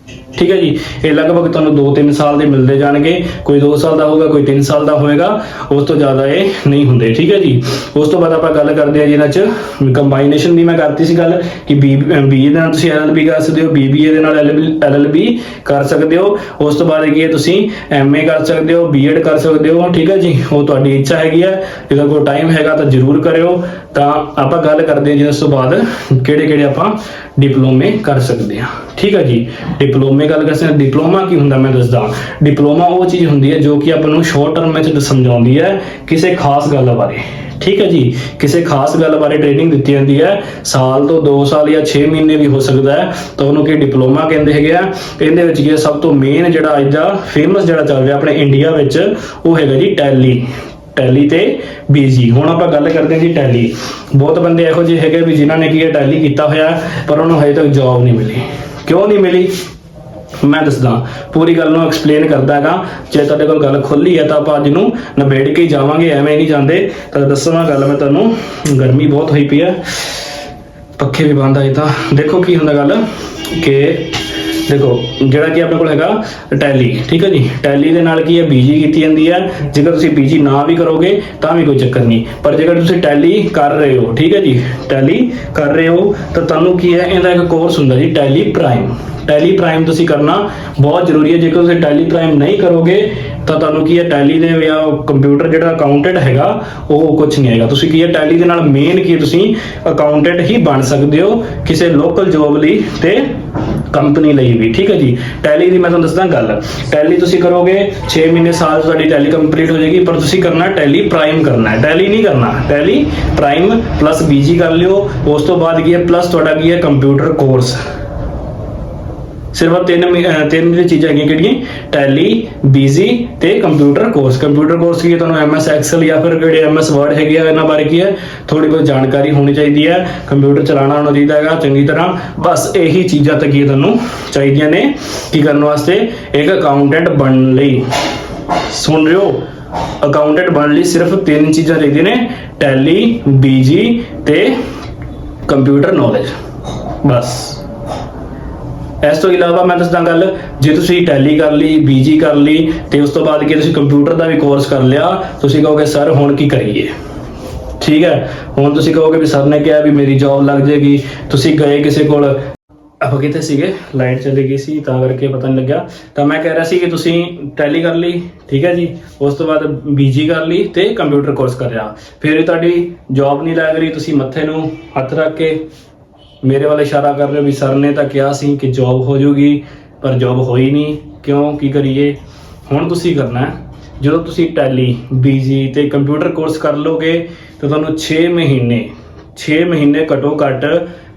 ਠੀਕ ਹੈ ਜੀ, ਇਹ ਲਗਭਗ ਤੁਹਾਨੂੰ 2-3 ਸਾਲ ਦੇ ਮਿਲਦੇ ਜਾਣਗੇ, ਕੋਈ 2 ਸਾਲ ਦਾ ਹੋਊਗਾ, ਕੋਈ 3 ਸਾਲ ਦਾ ਹੋਏਗਾ, ਉਸ ਤੋਂ ਜ਼ਿਆਦਾ ਇਹ ਨਹੀਂ ਹੁੰਦੇ। ਠੀਕ ਹੈ ਜੀ, ਉਸ ਤੋਂ ਬਾਅਦ ਆਪਾਂ ਗੱਲ ਕਰਦੇ ਹਾਂ ਜੀ ਇਹਨਾਂ 'ਚ ਕੰਬਾਈਨੇਸ਼ਨ ਦੀ। ਮੈਂ ਕਰਤੀ ਸੀ ਗੱਲ ਕਿ BA ਦੇ ਨਾਲ ਤੁਸੀਂ LLB ਕਰ ਸਕਦੇ ਹੋ, BBA ਦੇ ਨਾਲ LLB ਕਰ ਸਕਦੇ ਹੋ। ਉਸ ਤੋਂ ਬਾਅਦ ਕੀ ਹੈ ਤੁਸੀਂ MA ਕਰ ਸਕਦੇ ਹੋ, B.Ed ਕਰ ਸਕਦੇ ਹੋ। ਠੀਕ ਹੈ ਜੀ, ਉਹ ਤੁਹਾਡੀ ਇੱਛਾ ਹੈਗੀ ਹੈ, ਜੇਕਰ ਕੋਈ ਟਾਈਮ ਹੈਗਾ ਤਾਂ ਜ਼ਰੂਰ ਕਰਿਓ। ਤਾਂ ਆਪਾਂ ਗੱਲ ਕਰਦੇ ਹਾਂ ਜੀ ਉਸ ਤੋਂ ਬਾਅਦ ਕਿਹੜੇ ਆਪਾਂ ਡਿਪਲੋਮੇ ਕਰ ਸਕਦੇ ਹਾਂ। ਠੀਕ ਹੈ ਜੀ, ਡਿਪਲੋਮੇ ਗੱਲ ਕਰਦੇ ਹਾਂ। ਡਿਪਲੋਮਾ ਕੀ ਹੁੰਦਾ ਮੈਂ ਦੱਸਦਾ। ਡਿਪਲੋਮਾ ਉਹ ਚੀਜ਼ ਹੁੰਦੀ ਹੈ ਜੋ ਕਿ ਆਪਾਂ ਨੂੰ ਸ਼ਾਰਟ ਟਰਮ ਵਿੱਚ ਸਮਝਾਉਂਦੀ ਹੈ ਕਿਸੇ ਖਾਸ ਗੱਲ ਬਾਰੇ। ਠੀਕ ਹੈ ਜੀ, ਕਿਸੇ ਖਾਸ ਗੱਲ ਬਾਰੇ ਟ੍ਰੇਨਿੰਗ ਦਿੱਤੀ ਜਾਂਦੀ ਹੈ, ਸਾਲ ਤੋਂ 2 ਸਾਲ ਜਾਂ 6 ਮਹੀਨੇ ਵੀ ਹੋ ਸਕਦਾ ਹੈ, ਤਾਂ ਉਹਨੂੰ ਕੀ ਡਿਪਲੋਮਾ ਕਹਿੰਦੇ ਹੈਗੇ ਆ। ਇਹਦੇ ਵਿੱਚ ਕੀ ਸਭ ਤੋਂ ਮੇਨ ਜਿਹੜਾ ਅੱਜ ਦਾ ਫੇਮਸ ਜਿਹੜਾ ਚੱਲ ਰਿਹਾ ਆਪਣੇ ਇੰਡੀਆ ਵਿੱਚ ਉਹ ਹੈਗਾ ਜੀ ਟੈਲੀ ਤੇ BG। ਹੁਣ ਆਪਾਂ ਗੱਲ ਕਰਦੇ ਹਾਂ ਜੀ ਟੈਲੀ। ਬਹੁਤ ਬੰਦੇ ਇਹੋ ਜਿਹੇ ਹੈਗੇ ਵੀ ਜਿਨ੍ਹਾਂ ਨੇ ਕੀ ਹੈ ਟੈਲੀ ਕੀਤਾ ਹੋਇਆ ਪਰ ਉਹਨੂੰ ਹਜੇ ਤੱਕ ਜੌਬ ਨਹੀਂ ਮਿਲੀ। ਕਿਉਂ ਨਹੀਂ ਮਿਲੀ ਮੈਂ ਦੱਸਦਾ, ਪੂਰੀ ਗੱਲ ਨੂੰ ਐਕਸਪਲੇਨ ਕਰਦਾ ਹੈਗਾ। ਜੇ ਤੁਹਾਡੇ ਕੋਲ ਗੱਲ ਖੁੱਲੀ ਹੈ ਤਾਂ ਆਪਾਂ ਅੱਜ ਨੂੰ ਨਿਬੇੜ ਕੇ ਹੀ ਜਾਵਾਂਗੇ, ਐਵੇਂ ਨਹੀਂ ਜਾਂਦੇ। ਤਾਂ ਦੱਸਣਾ ਗੱਲ ਮੈਂ ਤੁਹਾਨੂੰ, ਗਰਮੀ ਬਹੁਤ ਹੋਈ ਪਈ ਹੈ, ਪੱਖੇ ਵੀ ਬੰਦ ਆਏ। ਤਾਂ ਦੇਖੋ ਕੀ ਹੁੰਦਾ ਗੱਲ ਕਿ ਦੇਖੋ ਜਿਹੜਾ ਕਿ ਆਪਣੇ ਕੋਲ ਹੈਗਾ ਟੈਲੀ। ਠੀਕ ਹੈ ਜੀ, ਟੈਲੀ ਦੇ ਨਾਲ ਕੀ ਹੈ BG ਕੀਤੀ ਜਾਂਦੀ ਹੈ। ਜੇਕਰ ਤੁਸੀਂ BG ਨਾ ਵੀ ਕਰੋਗੇ ਤਾਂ ਵੀ ਕੋਈ ਚੱਕਰ ਨਹੀਂ, ਪਰ ਜੇਕਰ ਤੁਸੀਂ ਟੈਲੀ ਕਰ ਰਹੇ ਹੋ, ਠੀਕ ਹੈ ਜੀ ਟੈਲੀ ਕਰ ਰਹੇ ਹੋ, ਤਾਂ ਤੁਹਾਨੂੰ ਕੀ ਹੈ ਇਹਦਾ ਇੱਕ ਕੋਰਸ ਹੁੰਦਾ ਜੀ ਟੈਲੀ ਪ੍ਰਾਈਮ ਤੁਸੀਂ ਕਰਨਾ ਬਹੁਤ ਜ਼ਰੂਰੀ ਹੈ। ਜੇਕਰ ਤੁਸੀਂ ਟੈਲੀ ਪ੍ਰਾਈਮ ਨਹੀਂ ਕਰੋਗੇ ਤਾਂ ਤੁਹਾਨੂੰ ਕੀ ਹੈ ਟੈਲੀ ਦੇ ਜਾਂ ਕੰਪਿਊਟਰ ਜਿਹੜਾ ਅਕਾਊਂਟੈਂਟ ਹੈਗਾ ਉਹ ਕੁਝ ਨਹੀਂ ਹੈਗਾ। ਤੁਸੀਂ ਕੀ ਹੈ ਟੈਲੀ ਦੇ ਨਾਲ ਮੇਨ ਕੀ ਤੁਸੀਂ ਅਕਾਊਂਟੈਂਟ ਹੀ ਬਣ ਸਕਦੇ ਹੋ ਕਿਸੇ ਲੋਕਲ ਜੋਬ ਲਈ ਤੇ ਕੰਪਨੀ ਲਈ ਵੀ। ਠੀਕ ਹੈ ਜੀ, ਟੈਲੀ ਦੀ ਮੈਂ ਤੁਹਾਨੂੰ ਦੱਸਦਾ ਗੱਲ। ਟੈਲੀ ਤੁਸੀਂ ਕਰੋਗੇ 6 ਮਹੀਨੇ ਸਾਲ ਤੁਹਾਡੀ ਟੈਲੀ ਕੰਪਲੀਟ ਹੋ ਜਾਏਗੀ, ਪਰ ਤੁਸੀਂ ਕਰਨਾ ਟੈਲੀ ਪ੍ਰਾਈਮ ਕਰਨਾ ਹੈ, ਟੈਲੀ ਨਹੀਂ ਕਰਨਾ। ਟੈਲੀ ਪ੍ਰਾਈਮ + BG ਕਰ ਲਿਓ। ਉਸ ਤੋਂ ਬਾਅਦ ਕੀ ਹੈ ਪਲੱਸ ਤੁਹਾਡਾ ਕੀ ਹੈ ਕੰਪਿਊਟਰ ਕੋਰਸ। ਸਿਰਫ ਤਿੰਨ ਚੀਜ਼ਾਂ ਹੈਗੀਆਂ ਕਿਹੜੀਆਂ ਟੈਲੀ BG ਤੇ ਕੰਪਿਊਟਰ ਕੋਰਸ। ਕੰਪਿਊਟਰ ਕੋਰਸ ਕੀ ਹੈ ਤੁਹਾਨੂੰ MS Excel ਜਾਂ ਫਿਰ ਜਿਹੜੇ MS Word ਹੈਗੇ ਆ ਇਹਨਾਂ ਬਾਰੇ ਕੀ ਹੈ ਥੋੜੀ ਬਹੁਤ ਜਾਣਕਾਰੀ ਹੋਣੀ ਚਾਹੀਦੀ ਹੈ। ਕੰਪਿਊਟਰ ਚਲਾਉਣਾ ਆਉਣਾ ਚਾਹੀਦਾ ਹੈਗਾ ਚੰਗੀ ਤਰ੍ਹਾਂ। ਬਸ ਇਹੀ ਚੀਜ਼ਾਂ ਤਾਂ ਕੀ ਤੁਹਾਨੂੰ ਚਾਹੀਦੀਆਂ ਨੇ ਕੀ ਕਰਨ ਵਾਸਤੇ ਇੱਕ ਅਕਾਊਂਟੈਂਟ ਬਣਨ ਲਈ। ਸੁਣ ਰਹੇ ਹੋ, ਅਕਾਊਂਟੈਂਟ ਬਣਨ ਲਈ ਸਿਰਫ 3 ਚੀਜ਼ਾਂ ਚਾਹੀਦੀਆਂ ਨੇ ਟੈਲੀ BG ਤੇ ਕੰਪਿਊਟਰ ਨੌਲੇਜ ਬਸ। ਇਸ ਤੋਂ ਇਲਾਵਾ ਮੈਂ ਦੱਸਦਾ ਗੱਲ, ਜੇ ਤੁਸੀਂ ਟੈਲੀ ਕਰ ਲਈ BG ਕਰ ਲਈ ਤੇ ਉਸ ਤੋਂ ਬਾਅਦ ਕੀ ਤੁਸੀਂ ਕੰਪਿਊਟਰ ਦਾ ਵੀ ਕੋਰਸ ਕਰ ਲਿਆ, ਤੁਸੀਂ ਕਹੋਗੇ ਸਰ ਹੁਣ ਕੀ ਕਰੀਏ। ਠੀਕ ਹੈ, ਹੁਣ ਤੁਸੀਂ ਕਹੋਗੇ ਵੀ ਸਰ ਨੇ ਕਿਹਾ ਵੀ ਮੇਰੀ ਜੌਬ ਲੱਗ ਜਾਏਗੀ। ਤੁਸੀਂ ਗਏ ਕਿਸੇ ਕੋਲ, ਆਪਾਂ ਕਿੱਥੇ ਸੀਗੇ ਲਾਈਟ ਚਲੀ ਗਈ ਸੀ ਤਾਂ ਕਰਕੇ ਪਤਾ ਨਹੀਂ ਲੱਗਿਆ। ਤਾਂ ਮੈਂ ਕਹਿ ਰਿਹਾ ਸੀ ਕਿ ਤੁਸੀਂ ਟੈਲੀ ਕਰ ਲਈ, ਠੀਕ ਹੈ ਜੀ, ਉਸ ਤੋਂ ਬਾਅਦ BG ਕਰ ਲਈ ਤੇ ਕੰਪਿਊਟਰ ਕੋਰਸ ਕਰ ਲਿਆ, ਫਿਰ ਤੁਹਾਡੀ ਜੌਬ ਨਹੀਂ ਲੱਗ ਰਹੀ। ਤੁਸੀਂ ਮੱਥੇ ਨੂੰ ਹੱਥ ਰੱਖ ਕੇ ਮੇਰੇ ਵੱਲ ਇਸ਼ਾਰਾ ਕਰ ਰਹੇ ਹੋ ਵੀ ਸਰ ਨੇ ਤਾਂ ਕਿਹਾ ਸੀ ਕਿ ਜੌਬ ਹੋ ਜਾਊਗੀ ਪਰ ਜੌਬ ਹੋਈ ਨਹੀਂ, ਕਿਉਂ ਕੀ ਕਰੀਏ। ਹੁਣ ਤੁਸੀਂ ਕਰਨਾ ਜਦੋਂ ਤੁਸੀਂ ਟੈਲੀ ਬੀਜੀ ਤੇ ਕੰਪਿਊਟਰ ਕੋਰਸ ਕਰ ਲੋਗੇ ਤਾਂ ਤੁਹਾਨੂੰ 6 ਮਹੀਨੇ ਘੱਟੋ ਘੱਟ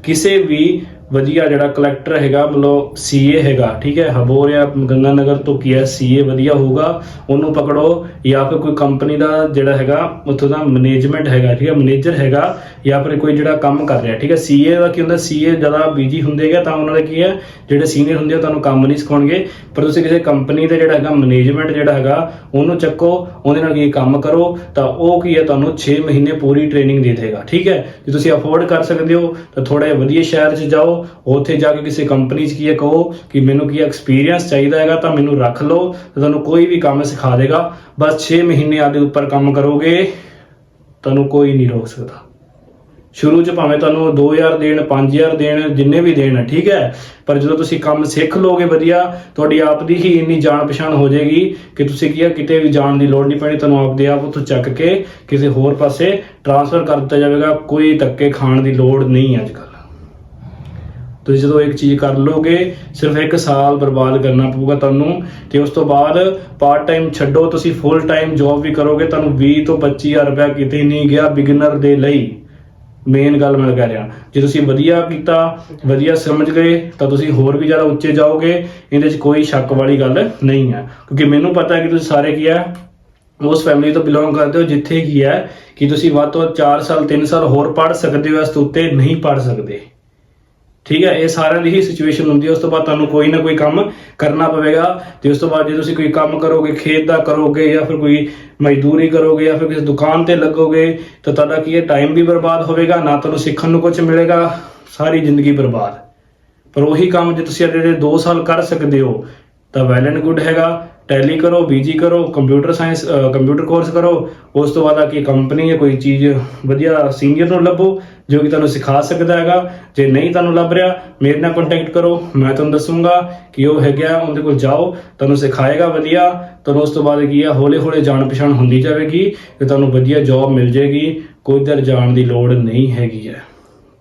ਕਿਸੇ ਵੀ ਵਧੀਆ ਜਿਹੜਾ ਕਲੈਕਟਰ ਹੈਗਾ ਮਤਲਬ ਸੀਏ ਹੈਗਾ, ਠੀਕ ਹੈ, ਹਬੋਰ ਜਾਂ ਗੰਗਾ ਨਗਰ ਤੋਂ ਕੀ ਹੈ ਸੀਏ ਵਧੀਆ ਹੋਊਗਾ, ਉਹਨੂੰ ਪਕੜੋ, ਜਾਂ ਫਿਰ ਕੋਈ ਕੰਪਨੀ ਦਾ ਜਿਹੜਾ ਹੈਗਾ ਉੱਥੋਂ ਦਾ ਮੈਨੇਜਮੈਂਟ ਹੈਗਾ, ਠੀਕ ਹੈ, ਮੈਨੇਜਰ ਹੈਗਾ, ਜਾਂ ਫਿਰ ਕੋਈ ਜਿਹੜਾ ਕੰਮ ਕਰ ਰਿਹਾ, ਠੀਕ ਹੈ। ਸੀਏ ਦਾ ਕੀ ਹੁੰਦਾ, ਸੀਏ ਜ਼ਿਆਦਾ ਬਿਜੀ ਹੁੰਦੇ ਹੈਗਾ ਤਾਂ ਉਹਨਾਂ ਦਾ ਕੀ ਹੈ ਜਿਹੜੇ ਸੀਨੀਅਰ ਹੁੰਦੇ ਆ ਤੁਹਾਨੂੰ ਕੰਮ ਨਹੀਂ ਸਿਖਾਉਣਗੇ, ਪਰ ਤੁਸੀਂ ਕਿਸੇ ਕੰਪਨੀ ਦੇ ਜਿਹੜਾ ਹੈਗਾ ਮੈਨੇਜਮੈਂਟ ਜਿਹੜਾ ਹੈਗਾ ਉਹਨੂੰ ਚੱਕੋ, ਉਹਦੇ ਨਾਲ ਕੀ ਕੰਮ ਕਰੋ ਤਾਂ ਉਹ ਕੀ ਹੈ ਤੁਹਾਨੂੰ 6 ਮਹੀਨੇ ਪੂਰੀ ਟ੍ਰੇਨਿੰਗ ਦੇ ਦੇਗਾ, ਠੀਕ ਹੈ। ਜੇ ਤੁਸੀਂ ਅਫੋਰਡ ਕਰ ਸਕਦੇ ਹੋ ਤਾਂ ਥੋੜਾ ਜਿਹਾ ਵਧੀਆ ਸ਼ਹਿਰ 'ਚ ਜਾਓ, ਉੱਥੇ ਜਾ ਕੇ ਕਿਸੇ ਕੰਪਨੀ 'ਚ ਕੀ ਹੈ ਕਹੋ ਕਿ ਮੈਨੂੰ ਕੀ ਐਕਸਪੀਰੀਅੰਸ ਚਾਹੀਦਾ ਹੈਗਾ ਤਾਂ ਮੈਨੂੰ ਰੱਖ ਲਓ, ਤੇ ਤੁਹਾਨੂੰ ਕੋਈ ਵੀ ਕੰਮ ਸਿਖਾ ਦੇਗਾ। ਬਸ 6 ਮਹੀਨੇ ਆਦੇ ਉੱਪਰ ਕੰਮ ਕਰੋਗੇ ਤੁਹਾਨੂੰ ਕੋਈ ਨਹੀਂ ਰੋਕ ਸਕਦਾ। ਸ਼ੁਰੂ 'ਚ ਭਾਵੇਂ ਤੁਹਾਨੂੰ 2000 ਦੇਣ 5000 ਦੇਣ ਜਿੰਨੇ ਵੀ ਦੇਣ, ਠੀਕ ਹੈ, ਪਰ ਜਦੋਂ ਤੁਸੀਂ ਕੰਮ ਸਿੱਖ ਲੋਗੇ ਵਧੀਆ, ਤੁਹਾਡੀ ਆਪ ਦੀ ਹੀ ਇੰਨੀ ਜਾਣ ਪਛਾਣ ਹੋ ਜਾਏਗੀ ਕਿ ਤੁਸੀਂ ਕੀ ਹੈ ਕਿਤੇ ਵੀ ਜਾਣ ਦੀ ਲੋੜ ਨਹੀਂ ਪੈਣੀ, ਤੁਹਾਨੂੰ ਆਪਦੇ ਆਪ ਉੱਥੋਂ ਚੱਕ ਕੇ ਕਿਸੇ ਹੋਰ ਪਾਸੇ ਟ੍ਰਾਂਸਫਰ ਕਰ ਦਿੱਤਾ ਜਾਵੇਗਾ। ਕੋਈ ਧੱਕੇ ਖਾਣ ਦੀ ਲੋੜ ਨਹੀਂ ਅੱਜ ਕੱਲ੍ਹ। ਤੁਸੀਂ ਜਦੋਂ ਇੱਕ ਚੀਜ਼ ਕਰ ਲੋਗੇ ਸਿਰਫ 1 ਸਾਲ ਬਰਬਾਦ ਕਰਨਾ ਪਊਗਾ ਤੁਹਾਨੂੰ, ਤੇ ਉਸ ਤੋਂ ਬਾਅਦ ਪਾਰਟ ਟਾਈਮ ਛੱਡੋ, ਤੁਸੀਂ ਫੁੱਲ ਟਾਈਮ ਜੌਬ ਵੀ ਕਰੋਗੇ, ਤੁਹਾਨੂੰ 20 ਤੋਂ 25000 ਰੁਪਇਆ ਕਿਤੇ ਨਹੀਂ ਗਿਆ ਬਿਗਨਰ ਦੇ ਲਈ। ਮੇਨ ਗੱਲ ਮੈਂ ਕਹਿ ਰਿਹਾ, ਜੇ ਤੁਸੀਂ ਵਧੀਆ ਕੀਤਾ, ਵਧੀਆ ਸਮਝ ਗਏ ਤਾਂ ਤੁਸੀਂ ਹੋਰ ਵੀ ਜ਼ਿਆਦਾ ਉੱਚੇ ਜਾਓਗੇ, ਇਹਦੇ 'ਚ ਕੋਈ ਸ਼ੱਕ ਵਾਲੀ ਗੱਲ ਨਹੀਂ ਹੈ। ਕਿਉਂਕਿ ਮੈਨੂੰ ਪਤਾ ਹੈ ਕਿ ਤੁਸੀਂ ਸਾਰੇ ਕੀ ਹੈ ਉਸ ਫੈਮਿਲੀ ਤੋਂ ਬਿਲੋਂਗ ਕਰਦੇ ਹੋ ਜਿੱਥੇ ਕੀ ਹੈ ਕਿ ਤੁਸੀਂ ਵੱਧ ਤੋਂ 4 ਸਾਲ 3 ਸਾਲ ਹੋਰ ਪੜ੍ਹ ਸਕਦੇ ਹੋ, ਇਸ ਤੋਂ ਉੱਤੇ ਨਹੀਂ ਪੜ੍ਹ ਸਕਦੇ, ਠੀਕ ਹੈ। ਇਹ ਸਾਰਿਆਂ ਦੀ ਹੀ ਸਿਚੁਏਸ਼ਨ ਹੁੰਦੀ ਹੈ। ਉਸ ਤੋਂ ਬਾਅਦ ਤੁਹਾਨੂੰ ਕੋਈ ਨਾ ਕੋਈ ਕੰਮ ਕਰਨਾ ਪਵੇਗਾ, ਤੇ ਉਸ ਤੋਂ ਬਾਅਦ ਜੇ ਤੁਸੀਂ ਕੋਈ ਕੰਮ ਕਰੋਗੇ, ਖੇਤ ਦਾ ਕਰੋਗੇ ਜਾਂ ਫਿਰ ਕੋਈ ਮਜ਼ਦੂਰੀ ਕਰੋਗੇ ਜਾਂ ਫਿਰ ਕਿਸੇ ਦੁਕਾਨ ਤੇ ਲੱਗੋਗੇ ਤਾਂ ਤੁਹਾਡਾ ਕੀ ਹੈ ਟਾਈਮ ਵੀ ਬਰਬਾਦ ਹੋਵੇਗਾ, ਨਾ ਤੁਹਾਨੂੰ ਸਿੱਖਣ ਨੂੰ ਕੁਝ ਮਿਲੇਗਾ, ਸਾਰੀ ਜ਼ਿੰਦਗੀ ਬਰਬਾਦ। ਪਰ ਉਹੀ ਕੰਮ ਜੇ ਤੁਸੀਂ ਅਗਲੇ 2 ਸਾਲ ਕਰ ਸਕਦੇ ਹੋ ਤਾਂ ਵੈਲ ਐਂਡ ਗੁੱਡ ਹੈਗਾ। ਟੈਲੀ ਕਰੋ, ਬੀਜੀ ਕਰੋ, ਕੰਪਿਊਟਰ ਕੋਰਸ ਕਰੋ, ਉਸ ਤੋਂ ਬਾਅਦ ਆ ਕਿ ਕੰਪਨੀ ਹੈ ਕੋਈ ਚੀਜ਼ ਵਧੀਆ ਸੀਨੀਅਰ ਨੂੰ ਲੱਭੋ ਜੋ ਕਿ ਤੁਹਾਨੂੰ ਸਿਖਾ ਸਕਦਾ ਹੈਗਾ। ਜੇ ਨਹੀਂ ਤੁਹਾਨੂੰ ਲੱਭ ਰਿਹਾ ਮੇਰੇ ਨਾਲ ਕੰਟੈਕਟ ਕਰੋ, ਮੈਂ ਤੁਹਾਨੂੰ ਦੱਸੂਗਾ ਕਿ ਉਹ ਹੈਗਾ, ਉਹਦੇ ਕੋਲ ਜਾਓ, ਤੁਹਾਨੂੰ ਸਿਖਾਏਗਾ ਵਧੀਆ। ਤੁਹਾਨੂੰ ਉਸ ਤੋਂ ਬਾਅਦ ਕੀ ਹੈ ਹੌਲੀ ਹੌਲੀ ਜਾਣ ਪਛਾਣ ਹੁੰਦੀ ਜਾਵੇਗੀ ਤੇ ਤੁਹਾਨੂੰ ਵਧੀਆ ਜੌਬ ਮਿਲ ਜਾਏਗੀ, ਕੋਈ ਦਰ ਜਾਣ ਦੀ ਲੋੜ ਨਹੀਂ ਹੈਗੀ ਹੈ,